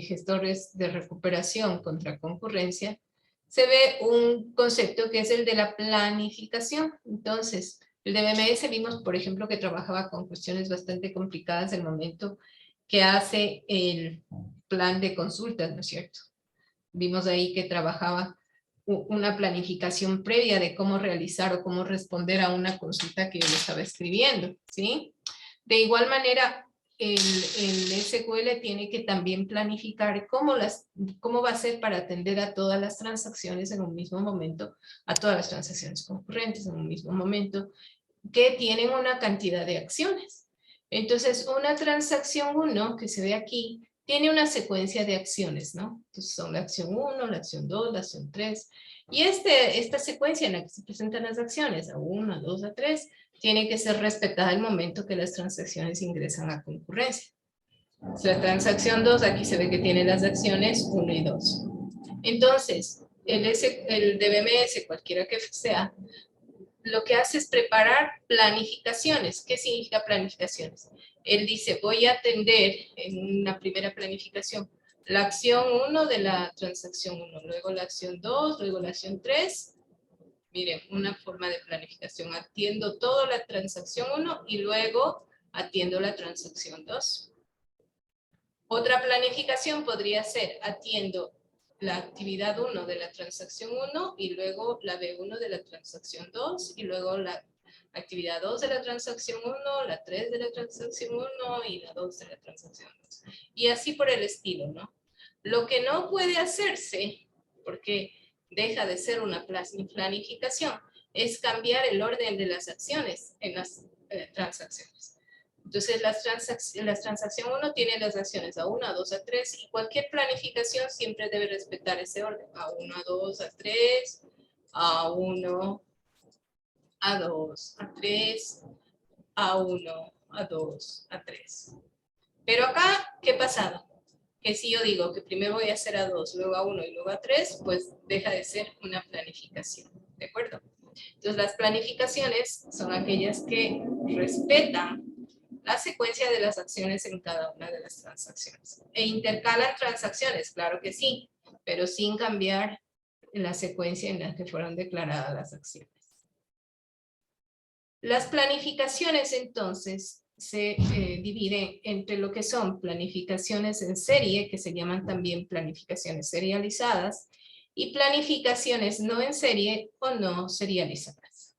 gestores de recuperación contra concurrencia, se ve un concepto que es el de la planificación. Entonces, el de BMS vimos, por ejemplo, que trabajaba con cuestiones bastante complicadas el momento que hace el plan de consultas, ¿no es cierto? Vimos ahí que trabajaba una planificación previa de cómo realizar o cómo responder a una consulta que yo le estaba escribiendo, ¿sí? De igual manera, el SQL tiene que también planificar cómo va a ser para atender a todas las transacciones en un mismo momento, a todas las transacciones concurrentes en un mismo momento, que tienen una cantidad de acciones. Entonces, una transacción 1, que se ve aquí, tiene una secuencia de acciones, ¿no? Entonces, son la acción 1, la acción 2, la acción 3. Y esta secuencia en la que se presentan las acciones, a 1, a 2, a 3, tiene que ser respetada al momento que las transacciones ingresan a concurrencia. La transacción 2, aquí se ve que tiene las acciones 1 y 2. Entonces, el DBMS, cualquiera que sea, lo que hace es preparar planificaciones. ¿Qué significa planificaciones? Él dice, voy a atender en una primera planificación la acción 1 de la transacción 1, luego la acción 2, luego la acción 3. Miren, una forma de planificación. Atiendo toda la transacción 1 y luego atiendo la transacción 2. Otra planificación podría ser atiendo la actividad 1 de la transacción 1 y luego la B1 de la transacción 2 y luego la actividad 2 de la transacción 1, la 3 de la transacción 1 y la 2 de la transacción 2. Y así por el estilo, ¿no? Lo que no puede hacerse, porque deja de ser una planificación, es cambiar el orden de las acciones en las transacciones. Entonces, la transacción 1 tiene las acciones a 1, a 2, a 3, y cualquier planificación siempre debe respetar ese orden. A 1, a 2, a 3, a 1, a 2, a 3, a 1, a 2, a 3. Pero acá, ¿qué pasa? Que si yo digo que primero voy a hacer a 2, luego a 1 y luego a 3, pues deja de ser una planificación. ¿De acuerdo? Entonces, las planificaciones son aquellas que respetan la secuencia de las acciones en cada una de las transacciones. E intercalan transacciones, claro que sí, pero sin cambiar la secuencia en la que fueron declaradas las acciones. Las planificaciones, entonces, se dividen entre lo que son planificaciones en serie, que se llaman también planificaciones serializadas, y planificaciones no en serie o no serializadas.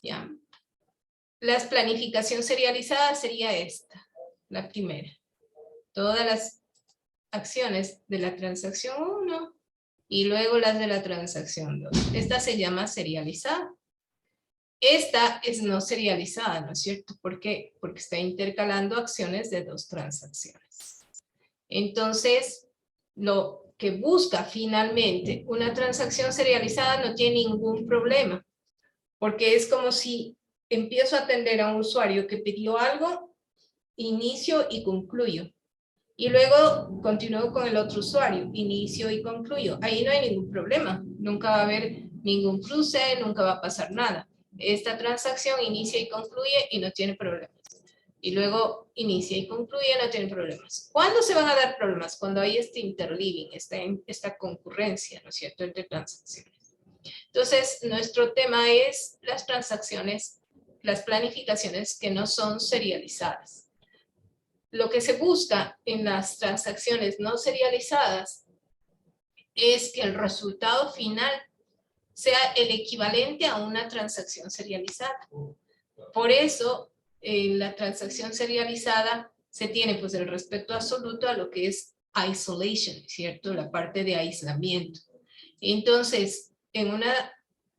¿Ya? La planificación serializada sería esta, la primera. Todas las acciones de la transacción 1 y luego las de la transacción 2. Esta se llama serializada. Esta es no serializada, ¿no es cierto? ¿Por qué? Porque está intercalando acciones de dos transacciones. Entonces, lo que busca finalmente una transacción serializada no tiene ningún problema, porque es como si empiezo a atender a un usuario que pidió algo, inicio y concluyo. Y luego continúo con el otro usuario, inicio y concluyo. Ahí no hay ningún problema, nunca va a haber ningún cruce, nunca va a pasar nada. Esta transacción inicia y concluye y no tiene problemas. Y luego inicia y concluye, no tiene problemas. ¿Cuándo se van a dar problemas? Cuando hay este interleaving, esta concurrencia, ¿no es cierto?, entre transacciones. Entonces, nuestro tema es las transacciones, las planificaciones que no son serializadas. Lo que se busca en las transacciones no serializadas es que el resultado final sea el equivalente a una transacción serializada. Por eso, en la transacción serializada se tiene pues el respeto absoluto a lo que es isolation, ¿cierto? La parte de aislamiento. Entonces, en una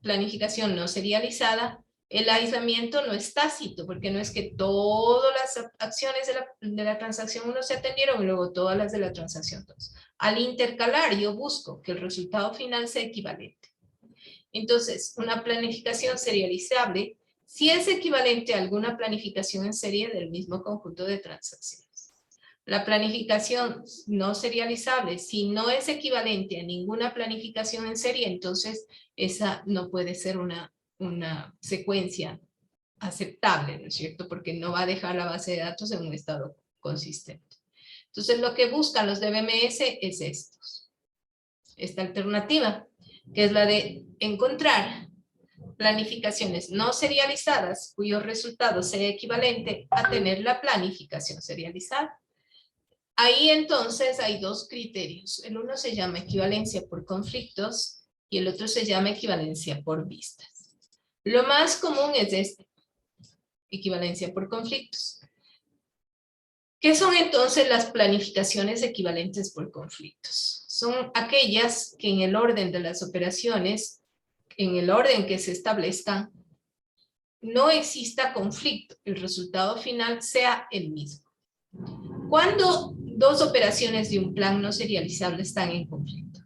planificación no serializada, el aislamiento no es tácito, porque no es que todas las acciones de la transacción 1 se atendieron y luego todas las de la transacción 2. Al intercalar, yo busco que el resultado final sea equivalente. Entonces, una planificación serializable sí es equivalente a alguna planificación en serie del mismo conjunto de transacciones. La planificación no serializable, si no es equivalente a ninguna planificación en serie, entonces esa no puede ser una una secuencia aceptable, ¿no es cierto? Porque no va a dejar la base de datos en un estado consistente. Entonces, lo que buscan los DBMS es esta alternativa, que es la de encontrar planificaciones no serializadas cuyo resultado sea equivalente a tener la planificación serializada. Ahí entonces hay dos criterios. El uno se llama equivalencia por conflictos y el otro se llama equivalencia por vistas. Lo más común es este, equivalencia por conflictos. ¿Qué son entonces las planificaciones equivalentes por conflictos? Son aquellas que en el orden de las operaciones, en el orden que se establezcan, no exista conflicto, el resultado final sea el mismo. Cuando dos operaciones de un plan no serializable están en conflicto,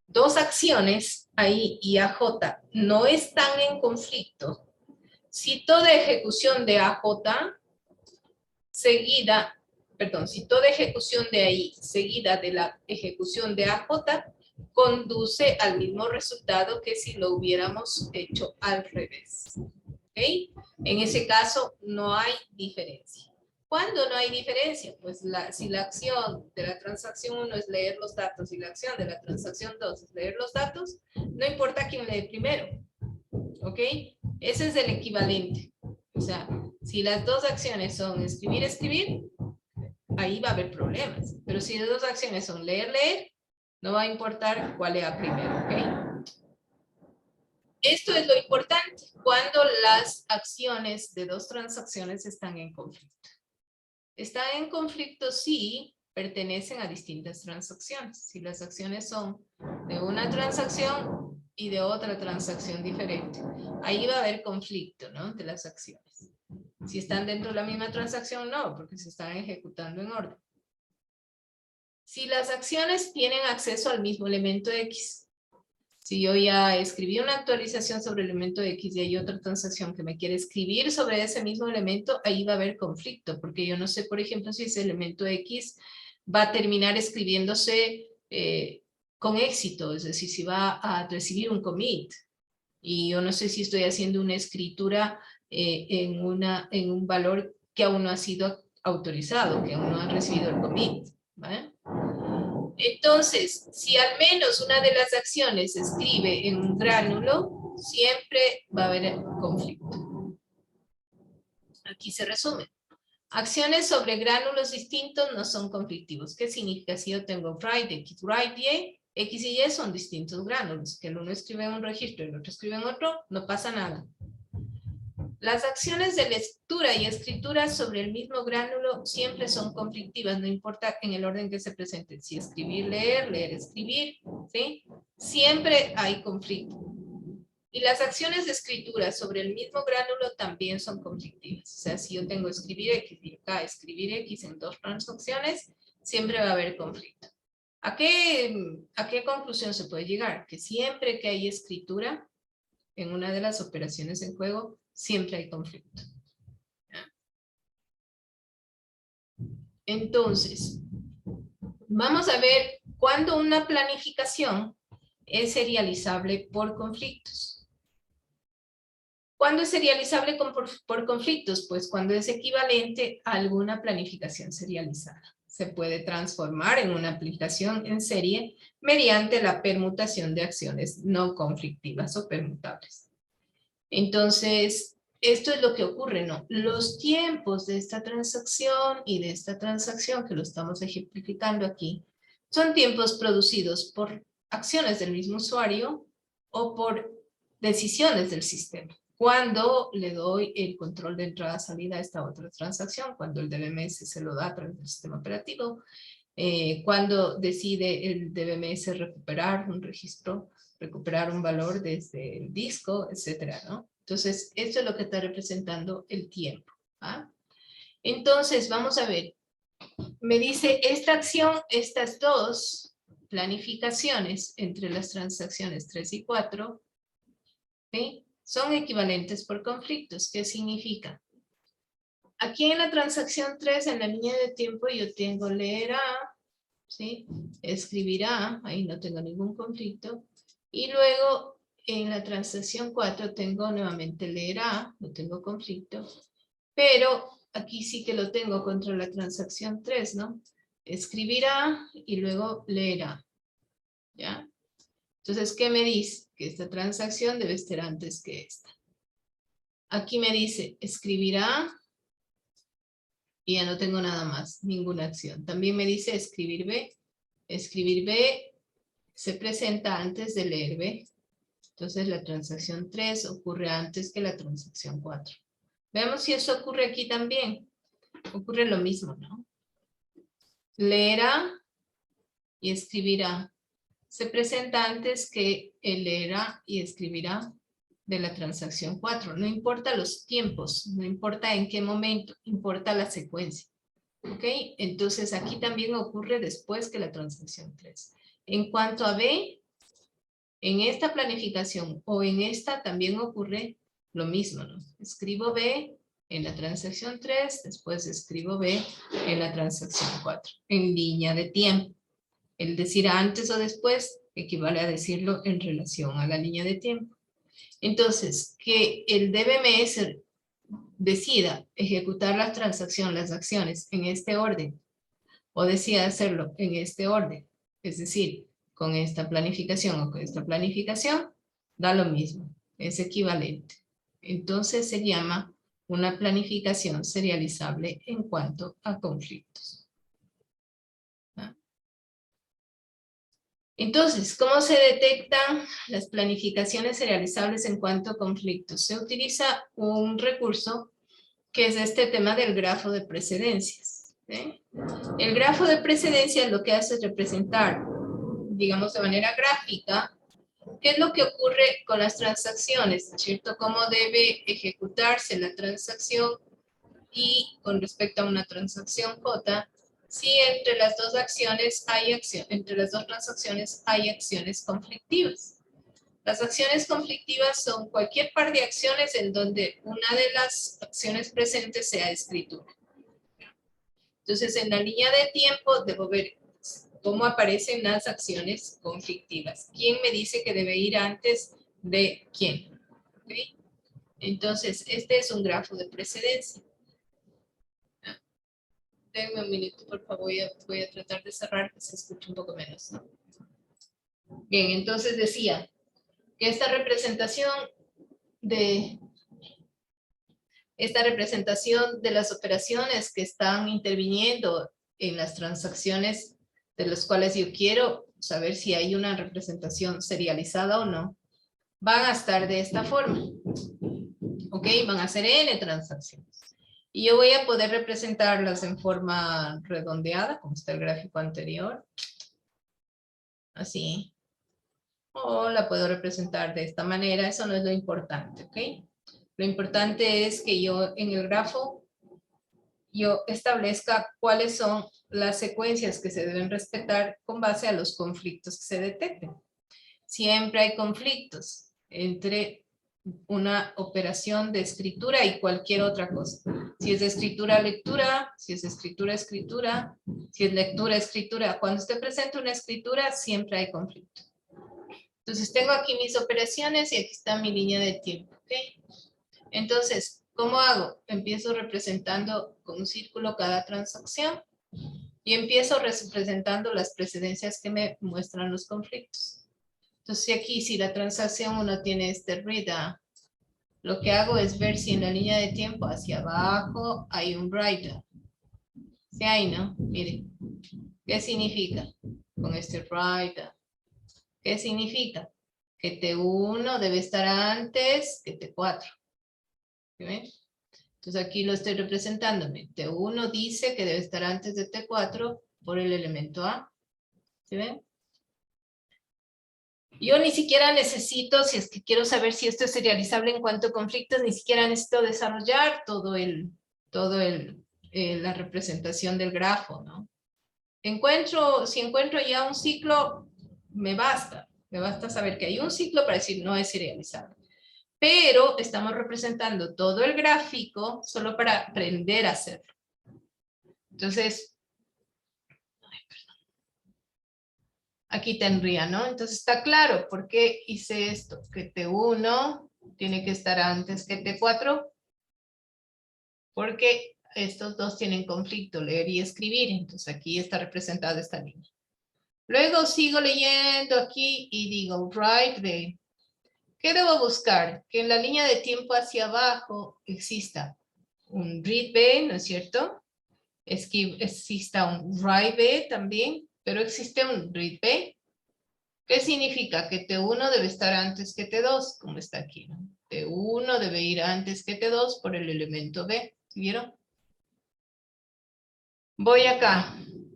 dos acciones, AI y AJ, no están en conflicto, si toda ejecución de AJ seguida, perdón, si toda ejecución de AI seguida de la ejecución de AJ conduce al mismo resultado que si lo hubiéramos hecho al revés. ¿Okay? En ese caso no hay diferencia. ¿Cuándo no hay diferencia? Pues si la acción de la transacción 1 es leer los datos y la acción de la transacción 2 es leer los datos, no importa quién lee primero. ¿Ok? Ese es el equivalente. O sea, si las dos acciones son escribir, escribir, ahí va a haber problemas. Pero si las dos acciones son leer, leer, no va a importar cuál lea primero. ¿Ok? Esto es lo importante cuando las acciones de dos transacciones están en conflicto. Están en conflicto si pertenecen a distintas transacciones. Si las acciones son de una transacción y de otra transacción diferente. Ahí va a haber conflicto, ¿no? De las acciones. Si están dentro de la misma transacción, no, porque se están ejecutando en orden. Si las acciones tienen acceso al mismo elemento X, si yo ya escribí una actualización sobre el elemento X y hay otra transacción que me quiere escribir sobre ese mismo elemento, ahí va a haber conflicto, porque yo no sé, por ejemplo, si ese elemento X va a terminar escribiéndose con éxito, es decir, si va a recibir un commit. Y yo no sé si estoy haciendo una escritura en un valor que aún no ha sido autorizado, que aún no ha recibido el commit. ¿Vale? Entonces, si al menos una de las acciones se escribe en un gránulo, siempre va a haber conflicto. Aquí se resume. Acciones sobre gránulos distintos no son conflictivos. ¿Qué significa? Si yo tengo write X, write Y, X y Y son distintos gránulos. Que el uno escribe en un registro y el otro escribe en otro, no pasa nada. Las acciones de lectura y escritura sobre el mismo gránulo siempre son conflictivas, no importa en el orden que se presenten. Si escribir, leer, leer, escribir, ¿sí? Siempre hay conflicto. Y las acciones de escritura sobre el mismo gránulo también son conflictivas. O sea, si yo tengo escribir X y acá escribir X en dos transacciones, siempre va a haber conflicto. ¿A qué conclusión se puede llegar? Que siempre que hay escritura en una de las operaciones en juego, siempre hay conflicto. Entonces, vamos a ver cuándo una planificación es serializable por conflictos. ¿Cuándo es serializable por conflictos? Pues cuando es equivalente a alguna planificación serializada. Se puede transformar en una aplicación en serie mediante la permutación de acciones no conflictivas o permutables. Entonces, esto es lo que ocurre, ¿no? Los tiempos de esta transacción y de esta transacción, que lo estamos ejemplificando aquí, son tiempos producidos por acciones del mismo usuario o por decisiones del sistema. Cuando le doy el control de entrada-salida a esta otra transacción, cuando el DBMS se lo da a través del sistema operativo, cuando decide el DBMS recuperar un registro, recuperar un valor desde el disco, etcétera, ¿no? Entonces, esto es lo que está representando el tiempo. ¿Ah? Entonces, vamos a ver. Me dice, esta acción, estas dos planificaciones entre las transacciones 3 y 4, ¿sí? Son equivalentes por conflictos. ¿Qué significa? Aquí en la transacción 3, en la línea de tiempo, yo tengo leer A, ¿sí? Escribir A, ahí no tengo ningún conflicto. Y luego en la transacción 4 tengo nuevamente leer A, no tengo conflicto, pero aquí sí que lo tengo contra la transacción 3, ¿no? Escribir A y luego leer A, ¿ya? Entonces, ¿qué me dice? Que esta transacción debe estar antes que esta. Aquí me dice escribir A y ya no tengo nada más, ninguna acción. También me dice escribir B. Escribir B se presenta antes de leer B. Entonces la transacción 3 ocurre antes que la transacción 4. Veamos si eso ocurre aquí también. Ocurre lo mismo, ¿no? Leer A y escribir A se presenta antes que el leer A y escribir A de la transacción 4. No importa los tiempos, no importa en qué momento, importa la secuencia. ¿Ok? Entonces aquí también ocurre después que la transacción 3. En cuanto a B, en esta planificación o en esta también ocurre lo mismo, ¿no? Escribo B en la transacción 3, después escribo B en la transacción 4, en línea de tiempo. El decir antes o después equivale a decirlo en relación a la línea de tiempo. Entonces, que el DBMS decida ejecutar las transacciones, las acciones en este orden, o decida hacerlo en este orden, es decir, con esta planificación o con esta planificación, da lo mismo, es equivalente. Entonces se llama una planificación serializable en cuanto a conflictos. ¿Ah? Entonces, ¿cómo se detectan las planificaciones serializables en cuanto a conflictos? Se utiliza un recurso que es este tema del grafo de precedencias. El grafo de precedencias lo que hace es representar, digamos de manera gráfica, qué es lo que ocurre con las transacciones, ¿cierto? Cómo debe ejecutarse la transacción y con respecto a una transacción J, si entre las dos acciones hay entre las dos transacciones hay acciones conflictivas. Las acciones conflictivas son cualquier par de acciones en donde una de las acciones presentes sea escritura. Entonces, en la línea de tiempo debo ver cómo aparecen las acciones conflictivas. ¿Quién me dice que debe ir antes de quién? ¿Okay? Entonces, este es un grafo de precedencia. Denme un minuto, por favor, voy a tratar de cerrar, que se escuche un poco menos, ¿no? Bien, entonces decía que esta representación de las operaciones que están interviniendo en las transacciones de las cuales yo quiero saber si hay una representación serializada o no, van a estar de esta forma. ¿Ok? Van a ser n transacciones. Y yo voy a poder representarlas en forma redondeada, como está el gráfico anterior. Así. O la puedo representar de esta manera. Eso no es lo importante, ¿ok? Lo importante es que yo en el grafo yo establezca cuáles son las secuencias que se deben respetar con base a los conflictos que se detecten. Siempre hay conflictos entre una operación de escritura y cualquier otra cosa. Si es de escritura a lectura, si es escritura a escritura, si es lectura a escritura. Cuando usted presenta una escritura, siempre hay conflicto. Entonces tengo aquí mis operaciones y aquí está mi línea de tiempo. ¿Okay? Entonces, ¿cómo hago? Empiezo representando con un círculo cada transacción y empiezo representando las precedencias que me muestran los conflictos. Entonces aquí, si la transacción 1 tiene este read A, lo que hago es ver si en la línea de tiempo hacia abajo hay un write A. Si hay, ¿no? Miren, ¿qué significa con este write A? ¿Qué significa? Que T1 debe estar antes que T4. ¿Sí ven? Entonces aquí lo estoy representándome. T1 dice que debe estar antes de T4 por el elemento A. ¿Sí ven? Yo ni siquiera necesito, si es que quiero saber si esto es serializable en cuanto a conflictos, ni siquiera necesito desarrollar la representación del grafo, ¿no? Si encuentro ya un ciclo, me basta saber que hay un ciclo para decir no es serializable. Pero estamos representando todo el gráfico solo para aprender a hacerlo. Entonces, aquí tendría, ¿no? Entonces está claro por qué hice esto, que T1 tiene que estar antes que T4, porque estos dos tienen conflicto, leer y escribir, entonces aquí está representada esta línea. Luego sigo leyendo aquí y digo, write B. ¿Qué debo buscar? Que en la línea de tiempo hacia abajo exista un read B, ¿no es cierto? Es que exista un write B también, pero existe un read B. ¿Qué significa? Que T1 debe estar antes que T2, como está aquí, ¿no? T1 debe ir antes que T2 por el elemento B, ¿vieron? Voy acá,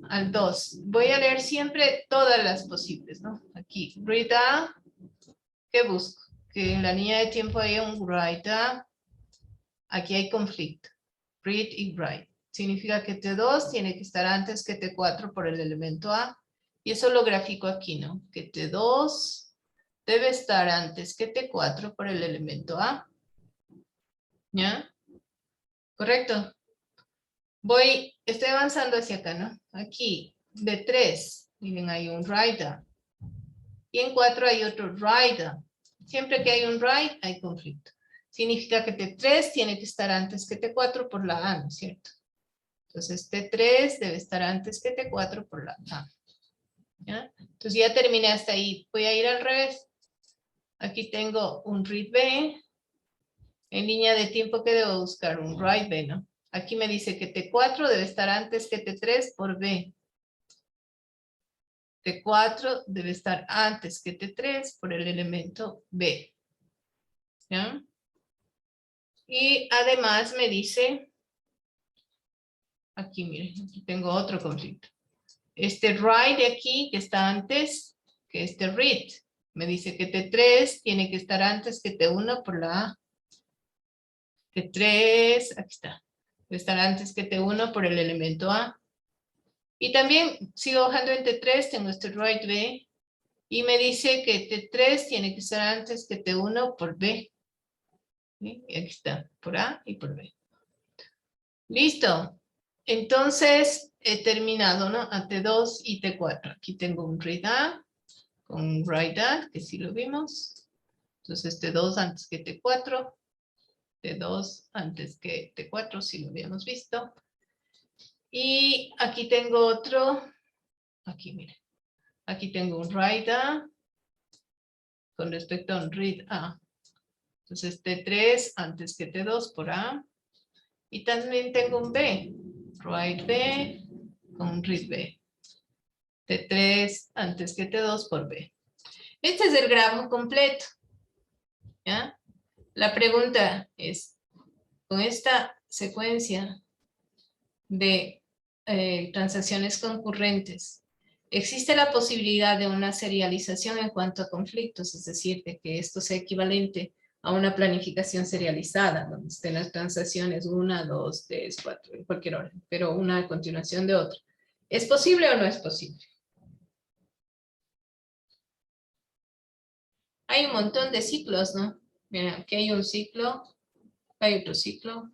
al 2. Voy a leer siempre todas las posibles, ¿no? Aquí, read A, ¿qué busco? Que en la línea de tiempo haya un write A. Aquí hay conflicto. Read y write. Significa que T2 tiene que estar antes que T4 por el elemento A. Y eso lo grafico aquí, ¿no? Que T2 debe estar antes que T4 por el elemento A. ¿Ya? ¿Correcto? Estoy avanzando hacia acá, ¿no? Aquí, de 3, miren, hay un write A. Y en 4 hay otro write A. Siempre que hay un write, hay conflicto. Significa que T3 tiene que estar antes que T4 por la A, ¿no es cierto? Entonces T3 debe estar antes que T4 por la A. ¿Ya? Entonces ya terminé hasta ahí. Voy a ir al revés. Aquí tengo un read B. En línea de tiempo que debo buscar un write B, ¿no? Aquí me dice que T4 debe estar antes que T3 por B. T4 debe estar antes que T3 por el elemento B. ¿Ya? Y además me dice, aquí miren, aquí tengo otro conflicto. Este write de aquí que está antes que este read. Me dice que T3 tiene que estar antes que T1 por la A. T3, aquí está. Debe estar antes que T1 por el elemento A. Y también sigo bajando en T3, tengo este write B. Y me dice que T3 tiene que estar antes que T1 por B. ¿Sí? Y aquí está, por A y por B. Listo. Entonces he terminado, ¿no? A T2 y T4. Aquí tengo un read A con un write A, que sí lo vimos. Entonces T2 antes que T4. T2 antes que T4, sí lo habíamos visto. Y aquí tengo otro. Aquí, miren. Aquí tengo un write A con respecto a un read A. Entonces T3 antes que T2 por A. Y también tengo un B. Write B con un read B. T3 antes que T2 por B. Este es el grafo completo. ¿Ya? La pregunta es, con esta secuencia de transacciones concurrentes, ¿existe la posibilidad de una serialización en cuanto a conflictos? Es decir, de que esto sea equivalente a una planificación serializada, donde estén las transacciones 1, 2, 3, 4, en cualquier orden, pero una a continuación de otra. ¿Es posible o no es posible? Hay un montón de ciclos, ¿no? Mira, aquí hay un ciclo, hay otro ciclo.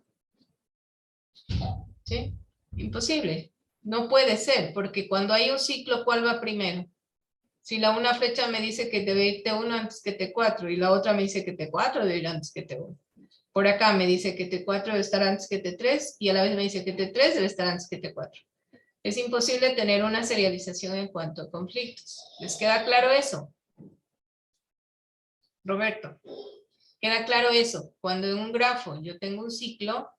¿Sí? Imposible. No puede ser, porque cuando hay un ciclo, ¿cuál va primero? Si la una flecha me dice que debe ir T1 antes que T4 y la otra me dice que T4 debe ir antes que T1. Por acá me dice que T4 debe estar antes que T3 y a la vez me dice que T3 debe estar antes que T4. Es imposible tener una serialización en cuanto a conflictos. ¿Les queda claro eso? Roberto, ¿queda claro eso? Cuando en un grafo yo tengo un ciclo,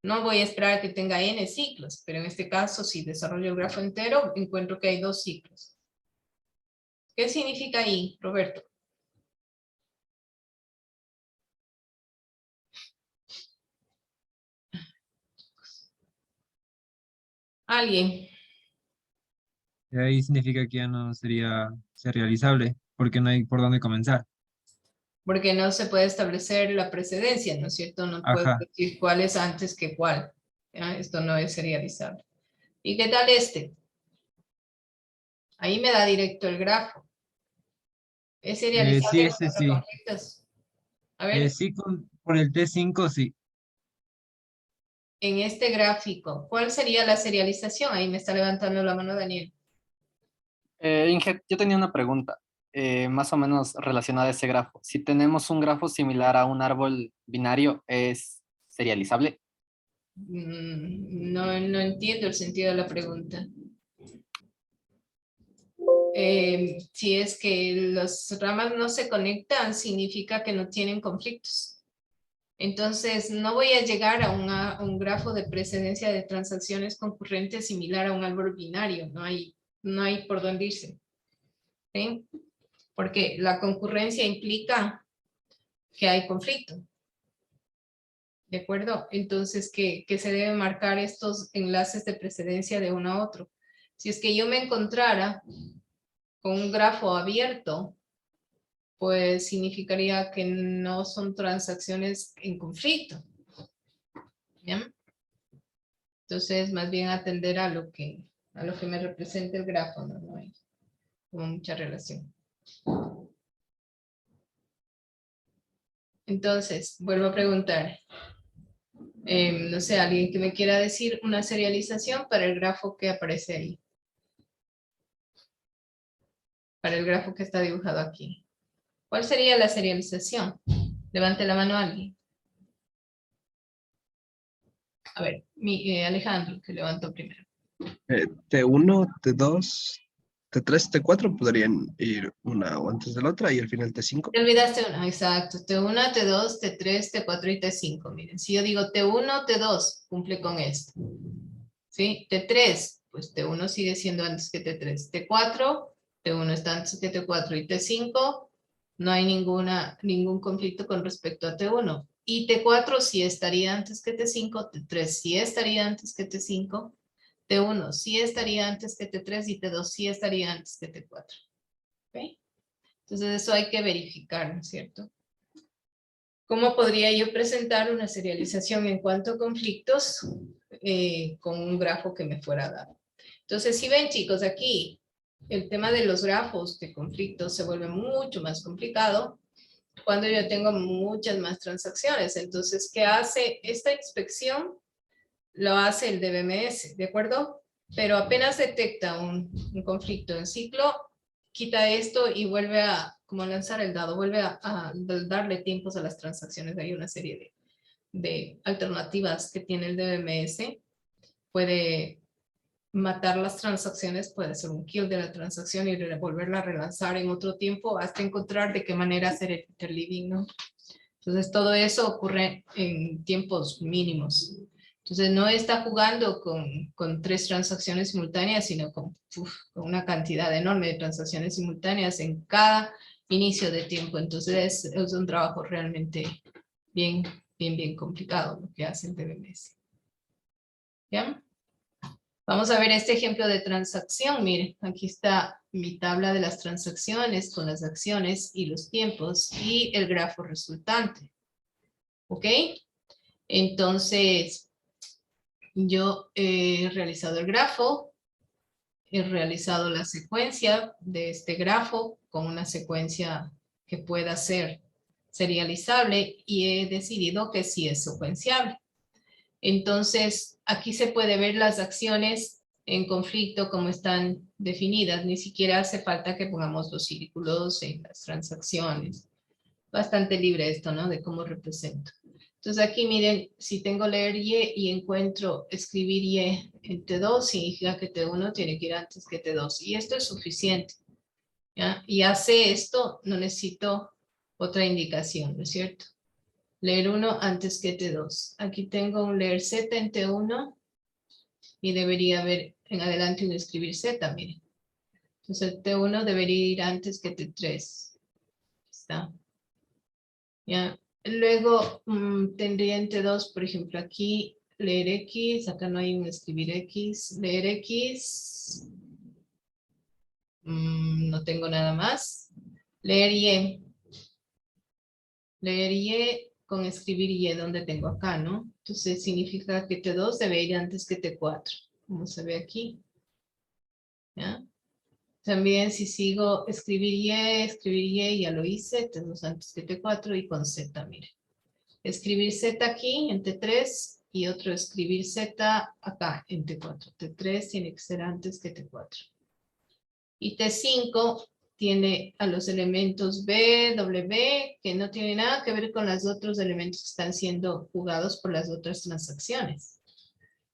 no voy a esperar a que tenga n ciclos, pero en este caso, si desarrollo el grafo entero, encuentro que hay 2 ciclos. ¿Qué significa ahí, Roberto? ¿Alguien? Y ahí significa que ya no sería realizable, porque no hay por dónde comenzar. Porque no se puede establecer la precedencia, ¿no es cierto? No puedo Ajá. decir cuál es antes que cuál. ¿Ya? Esto no es serializable. ¿Y qué tal este? Ahí me da directo el grafo. ¿Es Sí, serializable en ese cuanto a sí. conflictos? A ver, Sí, por el T5 sí. en este gráfico, ¿cuál sería la serialización? Ahí me está levantando la mano Daniel. Inge, yo tenía una pregunta, más o menos relacionada a ese grafo. Si tenemos un grafo similar a un árbol binario, ¿es serializable? No, no entiendo el sentido de la pregunta. Si es que las ramas no se conectan, significa que no tienen conflictos. Entonces, no voy a llegar a un grafo de precedencia de transacciones concurrentes similar a un árbol binario. No hay por dónde irse. ¿Sí? Porque la concurrencia implica que hay conflicto. ¿De acuerdo? Entonces, que se deben marcar estos enlaces de precedencia de uno a otro. Si es que yo me encontrara con un grafo abierto, pues significaría que no son transacciones en conflicto. ¿Bien? Entonces, más bien atender a lo que me representa el grafo, no hay como mucha relación. Entonces, vuelvo a preguntar. No sé, alguien que me quiera decir una serialización para el grafo que aparece ahí. Para el grafo que está dibujado aquí. ¿Cuál sería la serialización? Levante la mano alguien. A ver, Alejandro, que levantó primero. T1, T2, T3, T4 podrían ir una o antes de la otra y al final T5. Te olvidaste una, exacto. T1, T2, T3, T4 y T5. Miren, si yo digo T1, T2, cumple con esto. ¿Sí? T3, pues T1 sigue siendo antes que T3. T4, T1 está antes que T4 y T5, no hay ningún conflicto con respecto a T1. Y T4 sí estaría antes que T5, T3 sí estaría antes que T5, T1 sí estaría antes que T3 y T2 sí estaría antes que T4. ¿Ok? Entonces eso hay que verificar, ¿no es cierto? ¿Cómo podría yo presentar una serialización en cuanto a conflictos con un grafo que me fuera dado? Entonces, si ven, chicos, aquí el tema de los grafos de conflictos se vuelve mucho más complicado cuando yo tengo muchas más transacciones. Entonces, ¿qué hace esta inspección? Lo hace el DBMS, ¿de acuerdo? Pero apenas detecta un conflicto en ciclo, quita esto y vuelve a, como lanzar el dado, vuelve a darle tiempos a las transacciones. Hay una serie de alternativas que tiene el DBMS. Puede matar las transacciones, puede hacer un kill de la transacción y volverla a relanzar en otro tiempo hasta encontrar de qué manera hacer el interleaving, ¿no? Entonces todo eso ocurre en tiempos mínimos. Entonces no está jugando con 3 transacciones simultáneas, sino con una cantidad enorme de transacciones simultáneas en cada inicio de tiempo. Entonces es un trabajo realmente bien complicado lo que hace el DBMS. ¿Ya? Vamos a ver este ejemplo de transacción. Miren, aquí está mi tabla de las transacciones con las acciones y los tiempos y el grafo resultante. ¿Ok? Entonces, yo he realizado el grafo, he realizado la secuencia de este grafo con una secuencia que pueda ser serializable y he decidido que sí es secuenciable. Entonces, aquí se puede ver las acciones en conflicto como están definidas. Ni siquiera hace falta que pongamos los círculos en las transacciones. Bastante libre esto, ¿no? De cómo represento. Entonces aquí miren, si tengo leer y encuentro escribir y en T2, significa que T1 tiene que ir antes que T2. Y esto es suficiente. ¿Ya? Y hace esto, no necesito otra indicación, ¿no es cierto? Leer 1 antes que T2. Aquí tengo un leer Z en T1 y debería haber en adelante un escribir Z, miren. Entonces T1 debería ir antes que T3. ¿Está? ¿Ya? Luego tendría en T2, por ejemplo, aquí leer X, acá no hay un escribir X, leer X, no tengo nada más. Leer Y. Leer Y con escribir Y, donde tengo acá, ¿no? Entonces significa que T2 debe ir antes que T4, como se ve aquí. ¿Ya? También si sigo escribir Y, ya lo hice, T2 antes que T4 y con Z, mire. Escribir Z aquí en T3 y otro escribir Z acá en T4. T3 tiene que ser antes que T4. Y T5 tiene a los elementos B, W, que no tiene nada que ver con los otros elementos que están siendo jugados por las otras transacciones.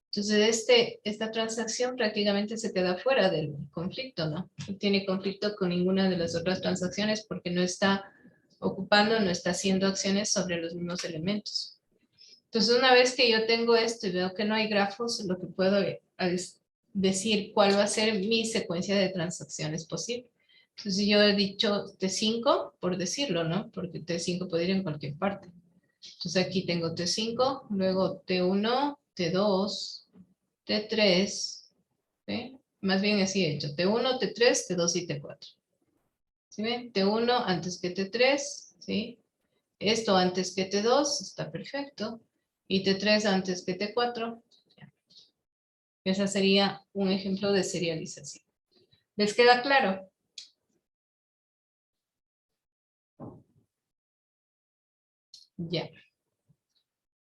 Entonces, esta transacción prácticamente se queda fuera del conflicto, ¿no? No tiene conflicto con ninguna de las otras transacciones porque no está ocupando, no está haciendo acciones sobre los mismos elementos. Entonces, una vez que yo tengo esto y veo que no hay grafos, lo que puedo es decir cuál va a ser mi secuencia de transacciones posible. Entonces, yo he dicho T5, por decirlo, ¿no? Porque T5 puede ir en cualquier parte. Entonces, aquí tengo T5, luego T1, T2, T3, ¿sí? Más bien así he hecho, T1, T3, T2 y T4. ¿Sí ven? T1 antes que T3, ¿sí? Esto antes que T2, está perfecto. Y T3 antes que T4. Ese sería un ejemplo de serialización. ¿Les queda claro? Ya.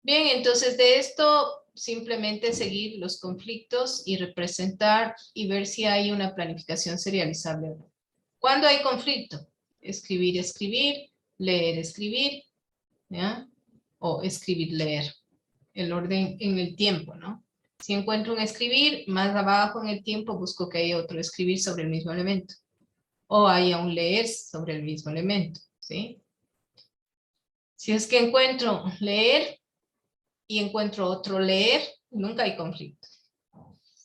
Bien, entonces de esto simplemente seguir los conflictos y representar y ver si hay una planificación serializable o no. ¿Cuándo hay conflicto? Escribir, escribir, leer, escribir, ¿ya? O escribir, leer. El orden en el tiempo, ¿no? Si encuentro un escribir, más abajo en el tiempo busco que haya otro escribir sobre el mismo elemento. O haya un leer sobre el mismo elemento, ¿sí? Si es que encuentro leer y encuentro otro leer, nunca hay conflicto.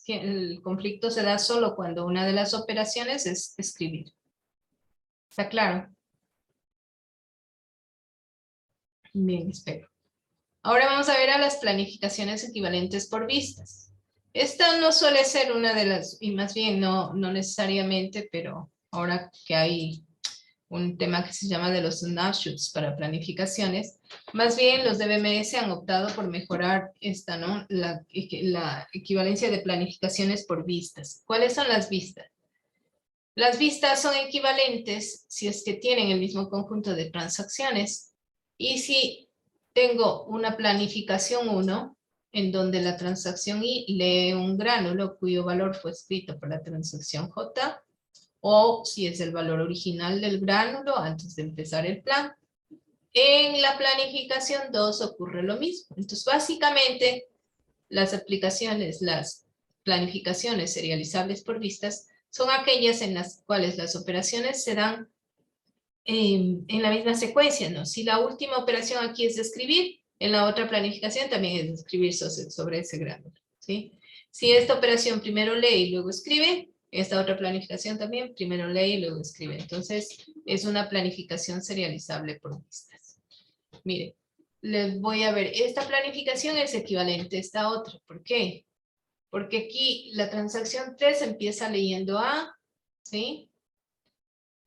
El conflicto se da solo cuando una de las operaciones es escribir. ¿Está claro? Bien, espero. Ahora vamos a ver a las planificaciones equivalentes por vistas. Esta no suele ser una de las, y más bien no necesariamente, pero ahora que hay un tema que se llama de los snapshots para planificaciones, más bien los de BMS han optado por mejorar esta, ¿no? La equivalencia de planificaciones por vistas. ¿Cuáles son las vistas? Las vistas son equivalentes si es que tienen el mismo conjunto de transacciones y si tengo una planificación 1 en donde la transacción I lee un gránulo cuyo valor fue escrito por la transacción J, o si es el valor original del gránulo antes de empezar el plan. En la planificación 2 ocurre lo mismo. Entonces, básicamente, las aplicaciones, las planificaciones serializables por vistas, son aquellas en las cuales las operaciones se dan en la misma secuencia, ¿no? Si la última operación aquí es de escribir, en la otra planificación también es de escribir sobre ese gránulo, ¿sí? Si esta operación primero lee y luego escribe, esta otra planificación también primero lee y luego escribe. Entonces, es una planificación serializable por vistas. Miren, les voy a ver, esta planificación es equivalente a esta otra. ¿Por qué? Porque aquí la transacción 3 empieza leyendo A, ¿sí?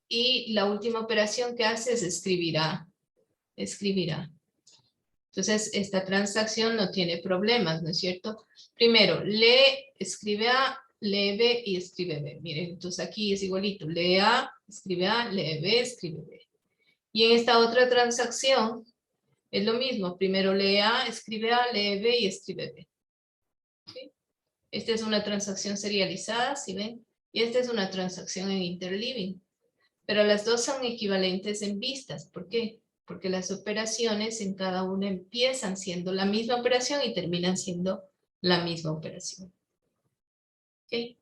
Y la última operación que hace es escribirá. Entonces, esta transacción no tiene problemas, ¿no es cierto? Primero, lee, escribe A, lee B y escribe B. Miren, entonces aquí es igualito. Lee A, escribe A, lee B, escribe B. Y en esta otra transacción es lo mismo. Primero lee A, escribe A, lee B y escribe B. ¿Sí? Esta es una transacción serializada, ¿sí ven? Y esta es una transacción en interleaving. Pero las dos son equivalentes en vistas. ¿Por qué? Porque las operaciones en cada una empiezan siendo la misma operación y terminan siendo la misma operación. ¿Ok?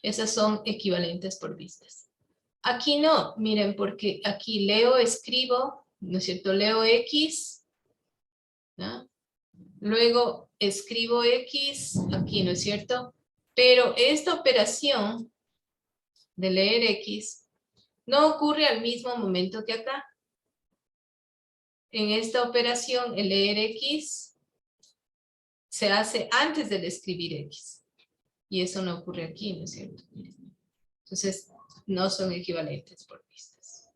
Esas son equivalentes por vistas. Aquí no, miren, porque aquí leo, escribo, ¿no es cierto? Leo X, ¿no? Luego escribo X, aquí, ¿no es cierto? Pero esta operación de leer X no ocurre al mismo momento que acá. En esta operación, el leer X se hace antes del escribir X. Y eso no ocurre aquí, ¿no es cierto? Entonces, no son equivalentes por vistas.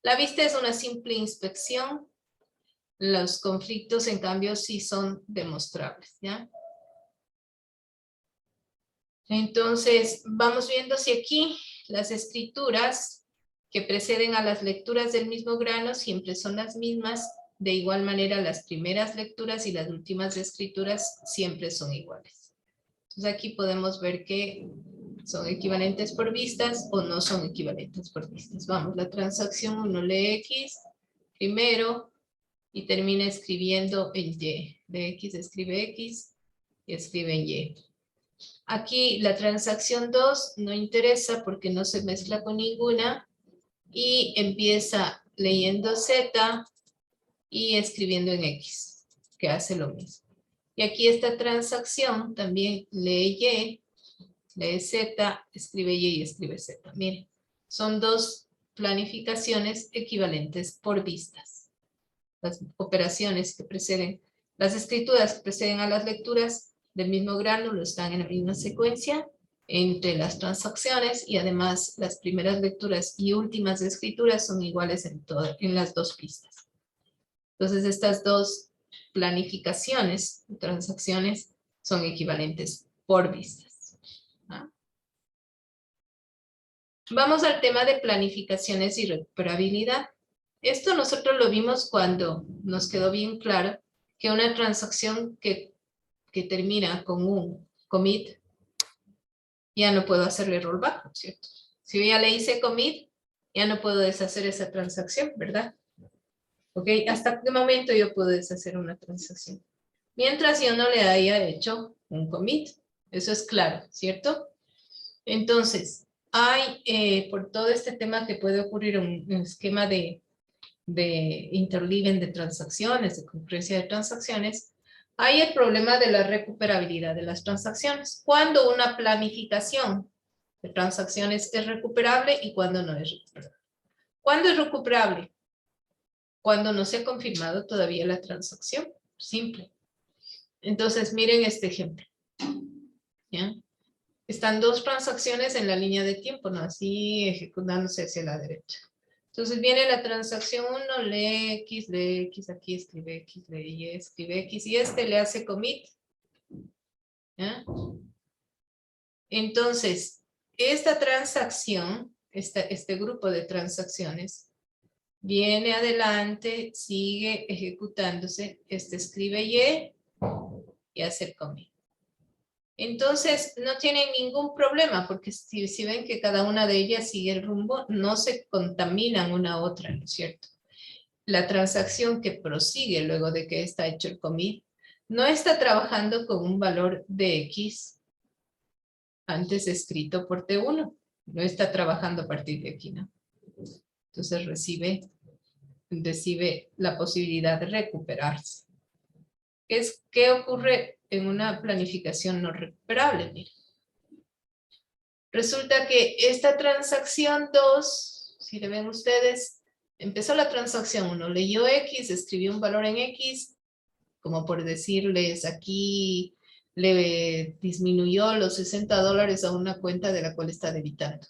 La vista es una simple inspección. Los conflictos, en cambio, sí son demostrables, ¿ya? Entonces, vamos viendo si aquí las escrituras que preceden a las lecturas del mismo grano siempre son las mismas. De igual manera, las primeras lecturas y las últimas escrituras siempre son iguales. Entonces, aquí podemos ver que ¿Son equivalentes por vistas o no son equivalentes por vistas? Vamos, la transacción 1 lee X primero y termina escribiendo en Y. De X escribe X y escribe en Y. Aquí la transacción 2 no interesa porque no se mezcla con ninguna y empieza leyendo Z y escribiendo en X, que hace lo mismo. Y aquí esta transacción también lee Y, lee Z, escribe Y y escribe Z. Miren, son dos planificaciones equivalentes por vistas. Las operaciones que preceden, las escrituras que preceden a las lecturas del mismo gránulo están en la misma secuencia entre las transacciones y además las primeras lecturas y últimas escrituras son iguales en las dos pistas. Entonces estas dos planificaciones, transacciones, son equivalentes por vistas. ¿Ah? Vamos al tema de planificaciones y recuperabilidad. Esto nosotros lo vimos cuando nos quedó bien claro que una transacción que termina con un commit, ya no puedo hacerle rollback, ¿no es cierto? Si yo ya le hice commit, ya no puedo deshacer esa transacción, ¿verdad? ¿Ok? ¿Hasta qué momento yo puedo deshacer una transacción? Mientras yo no le haya hecho un commit. Eso es claro, ¿cierto? Entonces, hay, por todo este tema que puede ocurrir un esquema de interleaving de transacciones, de concurrencia de transacciones, hay el problema de la recuperabilidad de las transacciones. Cuando una planificación de transacciones es recuperable y cuando no es recuperable. ¿Cuándo es recuperable? Cuando no se ha confirmado todavía la transacción. Simple. Entonces, miren este ejemplo. ¿Ya? Están dos transacciones en la línea de tiempo, ¿no? Así ejecutándose hacia la derecha. Entonces viene la transacción 1, lee X, aquí escribe X, lee Y, escribe X, y este le hace commit. ¿Ya? Entonces, esta transacción, este grupo de transacciones, viene adelante, sigue ejecutándose, este escribe y hace el commit. Entonces, no tienen ningún problema, porque si ven que cada una de ellas sigue el rumbo, no se contaminan una a otra, ¿no es cierto? La transacción que prosigue luego de que está hecho el commit, no está trabajando con un valor de X antes escrito por T1. No está trabajando a partir de aquí, ¿no? Entonces recibe la posibilidad de recuperarse. ¿Qué ocurre en una planificación no recuperable? Miren. Resulta que esta transacción 2, si le ven ustedes, empezó la transacción 1, leyó X, escribió un valor en X, como por decirles aquí le disminuyó los $60 a una cuenta de la cual está debitando.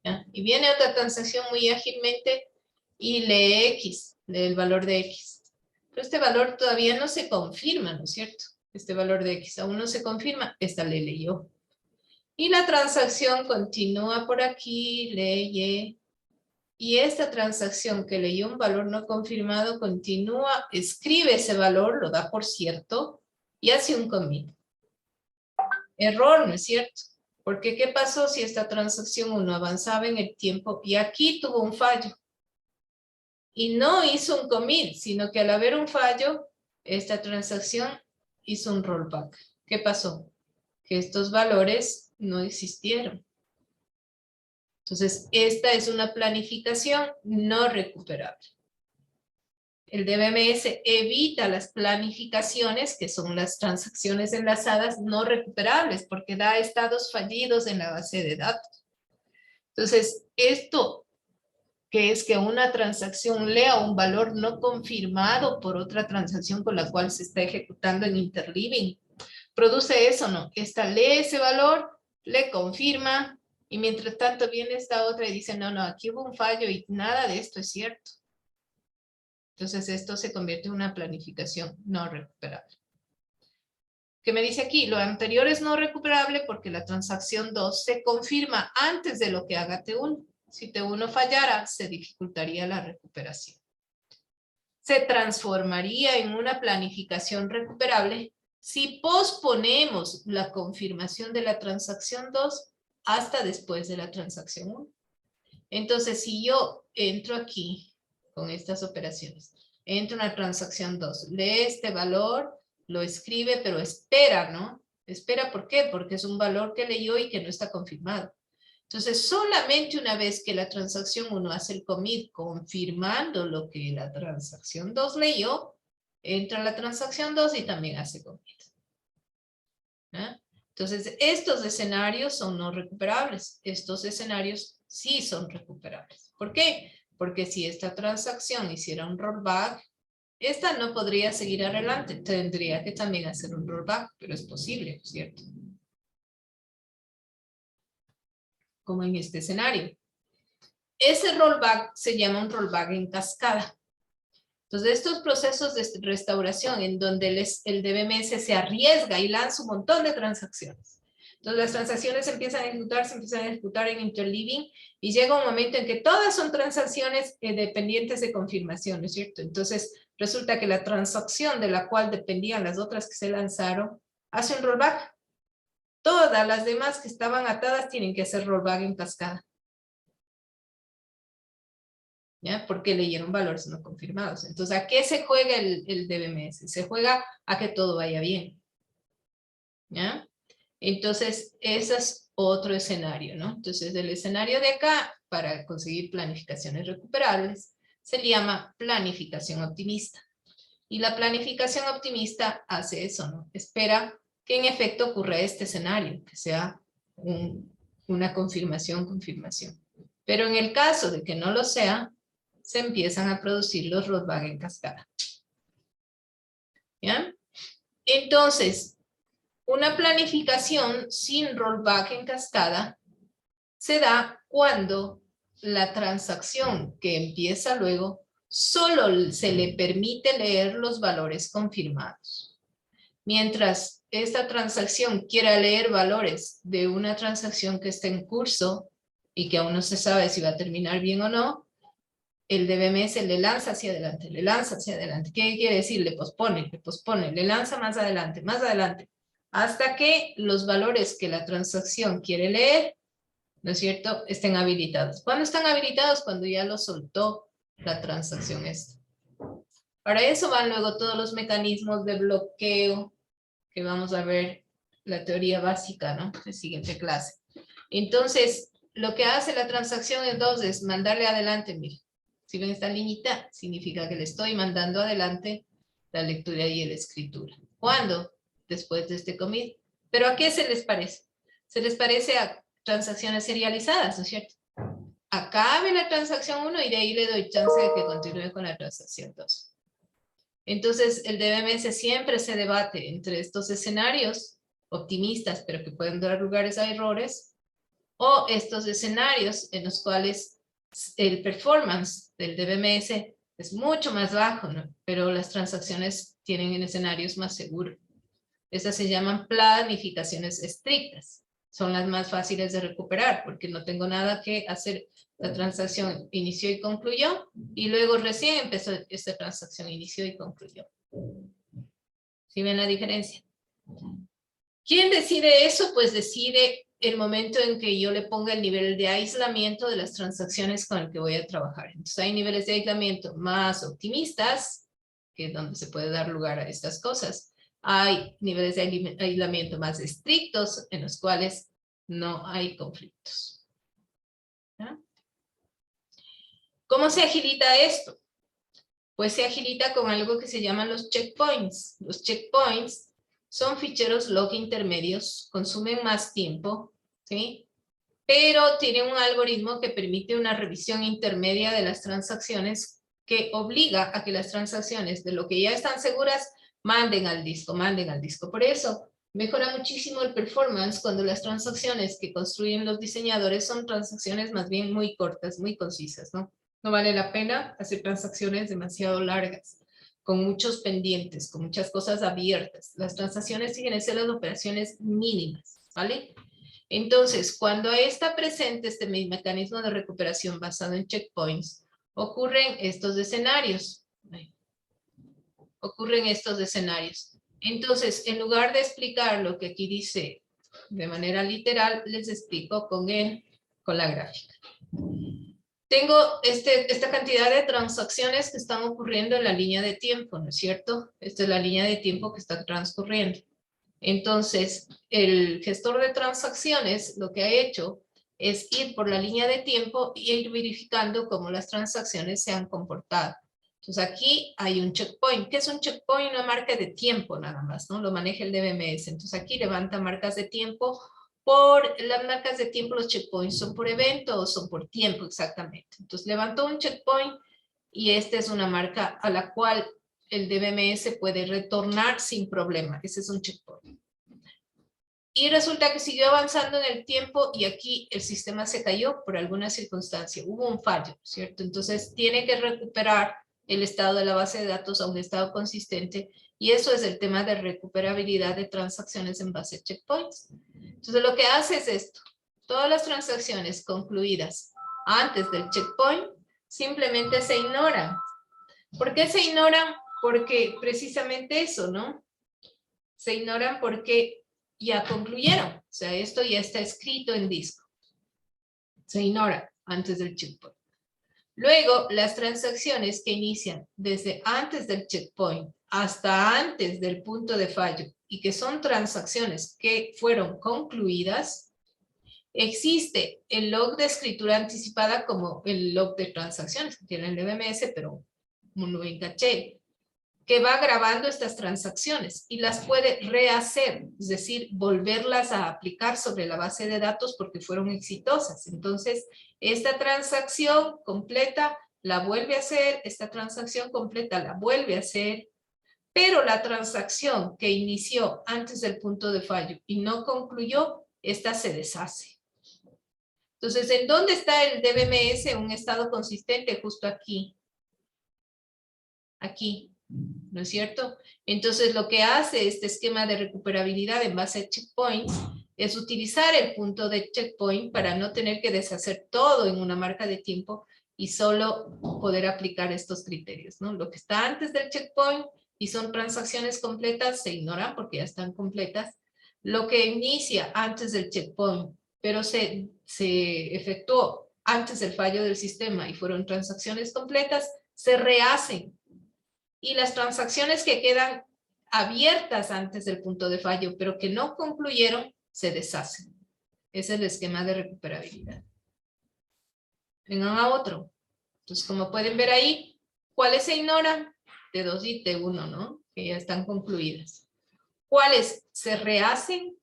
¿Ya? Y viene otra transacción muy ágilmente y lee X, lee el valor de X. Pero este valor todavía no se confirma, ¿no es cierto? Este valor de X aún no se confirma, esta le leyó. Y la transacción continúa por aquí, lee, y esta transacción que leyó un valor no confirmado continúa, escribe ese valor, lo da por cierto, y hace un commit. Error, ¿no es cierto? Porque ¿qué pasó si esta transacción 1 avanzaba en el tiempo y aquí tuvo un fallo? Y no hizo un commit, sino que al haber un fallo, esta transacción hizo un rollback. ¿Qué pasó? Que estos valores no existieron. Entonces, esta es una planificación no recuperable. El DBMS evita las planificaciones, que son las transacciones enlazadas no recuperables, porque da estados fallidos en la base de datos. Entonces, esto que es que una transacción lea un valor no confirmado por otra transacción con la cual se está ejecutando en interleaving, produce eso, ¿no? Esta lee ese valor, le confirma, y mientras tanto viene esta otra y dice, no, aquí hubo un fallo y nada de esto es cierto. Entonces esto se convierte en una planificación no recuperable. ¿Qué me dice aquí? Lo anterior es no recuperable porque la transacción 2 se confirma antes de lo que haga T1. Si T1 fallara, se dificultaría la recuperación. Se transformaría en una planificación recuperable si posponemos la confirmación de la transacción 2 hasta después de la transacción 1. Entonces, si yo entro aquí con estas operaciones, entro en la transacción 2, lee este valor, lo escribe, pero espera, ¿no? Espera, ¿por qué? Porque es un valor que leyó y que no está confirmado. Entonces, solamente una vez que la transacción 1 hace el commit confirmando lo que la transacción 2 leyó, entra la transacción 2 y también hace commit. ¿Ah? Entonces, estos escenarios son no recuperables. Estos escenarios sí son recuperables. ¿Por qué? Porque si esta transacción hiciera un rollback, esta no podría seguir adelante. Tendría que también hacer un rollback, pero es posible, ¿cierto? Como en este escenario. Ese rollback se llama un rollback en cascada. Entonces, estos procesos de restauración en donde el DBMS se arriesga y lanza un montón de transacciones. Entonces, las transacciones se empiezan a ejecutar en interleaving y llega un momento en que todas son transacciones dependientes de confirmación, ¿no es cierto? Entonces, resulta que la transacción de la cual dependían las otras que se lanzaron hace un rollback. Todas las demás que estaban atadas tienen que hacer rollback en cascada. ¿Ya? Porque leyeron valores no confirmados. Entonces, ¿a qué se juega el DBMS? Se juega a que todo vaya bien. ¿Ya? Entonces, ese es otro escenario, ¿no? Entonces, el escenario de acá, para conseguir planificaciones recuperables, se le llama planificación optimista. Y la planificación optimista hace eso, ¿no? Espera que en efecto ocurra este escenario, que sea una confirmación. Pero en el caso de que no lo sea, se empiezan a producir los rollback en cascada. ¿Ya? Entonces, una planificación sin rollback en cascada se da cuando la transacción que empieza luego solo se le permite leer los valores confirmados. Mientras esta transacción quiera leer valores de una transacción que está en curso y que aún no se sabe si va a terminar bien o no, el DBMS le lanza hacia adelante, le lanza hacia adelante. ¿Qué quiere decir? Le pospone, le lanza más adelante, hasta que los valores que la transacción quiere leer, ¿no es cierto?, estén habilitados. ¿Cuándo están habilitados? Cuando ya lo soltó la transacción esta. Para eso van luego todos los mecanismos de bloqueo que vamos a ver, la teoría básica, ¿no?, de siguiente clase. Entonces, lo que hace la transacción entonces es mandarle adelante, mire. Si ven esta liñita, significa que le estoy mandando adelante la lectura y la escritura. ¿Cuándo? Después de este commit. ¿Pero a qué se les parece? Se les parece a transacciones serializadas, ¿no es cierto? Acabe la transacción 1 y de ahí le doy chance de que continúe con la transacción 2. Entonces, el DBMS siempre se debate entre estos escenarios optimistas, pero que pueden dar lugares a errores, o estos escenarios en los cuales el performance del DBMS es mucho más bajo, ¿no?, pero las transacciones tienen en escenarios más seguros. Estas se llaman planificaciones estrictas. Son las más fáciles de recuperar porque no tengo nada que hacer. La transacción inició y concluyó y luego recién empezó esta transacción, inició y concluyó. ¿Sí ven la diferencia? ¿Quién decide eso? Pues decide el momento en que yo le ponga el nivel de aislamiento de las transacciones con el que voy a trabajar. Entonces hay niveles de aislamiento más optimistas, que es donde se puede dar lugar a estas cosas. Hay niveles de aislamiento más estrictos en los cuales no hay conflictos. ¿Ya? ¿Cómo se agilita esto? Pues se agilita con algo que se llaman los checkpoints. Los checkpoints son ficheros log intermedios, consumen más tiempo, ¿sí?, pero tienen un algoritmo que permite una revisión intermedia de las transacciones que obliga a que las transacciones de lo que ya están seguras manden al disco. Por eso mejora muchísimo el performance cuando las transacciones que construyen los diseñadores son transacciones más bien muy cortas, muy concisas, ¿no? No vale la pena hacer transacciones demasiado largas, con muchos pendientes, con muchas cosas abiertas. Las transacciones tienen que ser las operaciones mínimas, ¿vale? Entonces, cuando está presente este mecanismo de recuperación basado en checkpoints, ocurren estos escenarios. Entonces, en lugar de explicar lo que aquí dice de manera literal, les explico con la gráfica. Tengo esta cantidad de transacciones que están ocurriendo en la línea de tiempo, ¿no es cierto? Esta es la línea de tiempo que está transcurriendo. Entonces, el gestor de transacciones lo que ha hecho es ir por la línea de tiempo y ir verificando cómo las transacciones se han comportado. Entonces, aquí hay un checkpoint. ¿Qué es un checkpoint? Una marca de tiempo nada más, ¿no? Lo maneja el DBMS. Entonces, aquí levanta marcas de tiempo. Por las marcas de tiempo, los checkpoints son por evento o son por tiempo exactamente. Entonces levantó un checkpoint y esta es una marca a la cual el DBMS puede retornar sin problema. Ese es un checkpoint. Y resulta que siguió avanzando en el tiempo y aquí el sistema se cayó por alguna circunstancia. Hubo un fallo, ¿cierto? Entonces tiene que recuperar el estado de la base de datos a un estado consistente y eso es el tema de recuperabilidad de transacciones en base a checkpoints. Entonces lo que hace es esto. Todas las transacciones concluidas antes del checkpoint simplemente se ignoran. ¿Por qué se ignoran? Porque precisamente eso, ¿no? Se ignoran porque ya concluyeron. O sea, esto ya está escrito en disco. Se ignora antes del checkpoint. Luego, las transacciones que inician desde antes del checkpoint hasta antes del punto de fallo y que son transacciones que fueron concluidas, existe el log de escritura anticipada como el log de transacciones que tiene el DBMS, pero uno en caché, que va grabando estas transacciones y las puede rehacer, es decir, volverlas a aplicar sobre la base de datos porque fueron exitosas. Entonces, esta transacción completa la vuelve a hacer, esta transacción completa la vuelve a hacer, pero la transacción que inició antes del punto de fallo y no concluyó, esta se deshace. Entonces, ¿en dónde está el DBMS en un estado consistente? Justo aquí. Aquí, ¿no es cierto? Entonces, lo que hace este esquema de recuperabilidad en base a checkpoints es utilizar el punto de checkpoint para no tener que deshacer todo en una marca de tiempo y solo poder aplicar estos criterios, ¿no? Lo que está antes del checkpoint y son transacciones completas se ignoran porque ya están completas. Lo que inicia antes del checkpoint, pero se efectuó antes del fallo del sistema y fueron transacciones completas, se rehacen. Y las transacciones que quedan abiertas antes del punto de fallo, pero que no concluyeron, se deshacen. Ese es el esquema de recuperabilidad. Vengan a otro. Entonces, como pueden ver ahí, ¿cuáles se ignoran? T2 y T1, ¿no? Que ya están concluidas. ¿Cuáles se rehacen?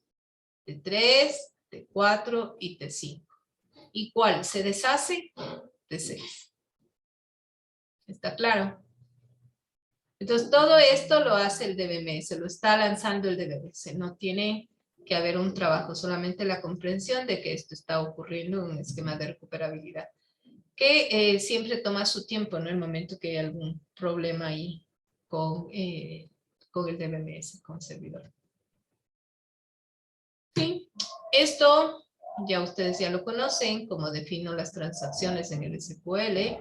T3, T4 y T5. ¿Y cuál se deshace? T6. ¿Está claro? Entonces, todo esto lo hace el DBMS, lo está lanzando el DBMS. No tiene que haber un trabajo, solamente la comprensión de que esto está ocurriendo en un esquema de recuperabilidad, que siempre toma su tiempo, ¿no? En el momento que hay algún problema ahí con el DBMS, con el servidor. Sí, esto ya ustedes ya lo conocen, como defino las transacciones en el SQL,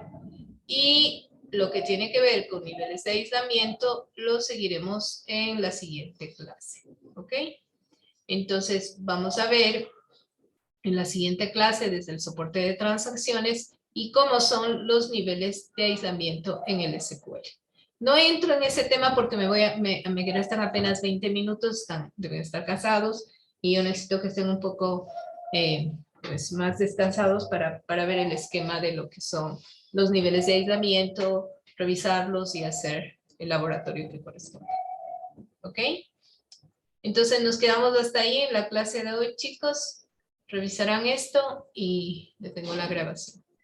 y lo que tiene que ver con niveles de aislamiento lo seguiremos en la siguiente clase, ¿ok? Entonces vamos a ver en la siguiente clase desde el soporte de transacciones y cómo son los niveles de aislamiento en el SQL. No entro en ese tema porque me restan apenas 20 minutos, deben estar cansados y yo necesito que estén un poco pues más descansados para ver el esquema de lo que son los niveles de aislamiento, revisarlos y hacer el laboratorio que corresponde. ¿Ok? Entonces nos quedamos hasta ahí en la clase de hoy, chicos. Revisarán esto y detengo la grabación.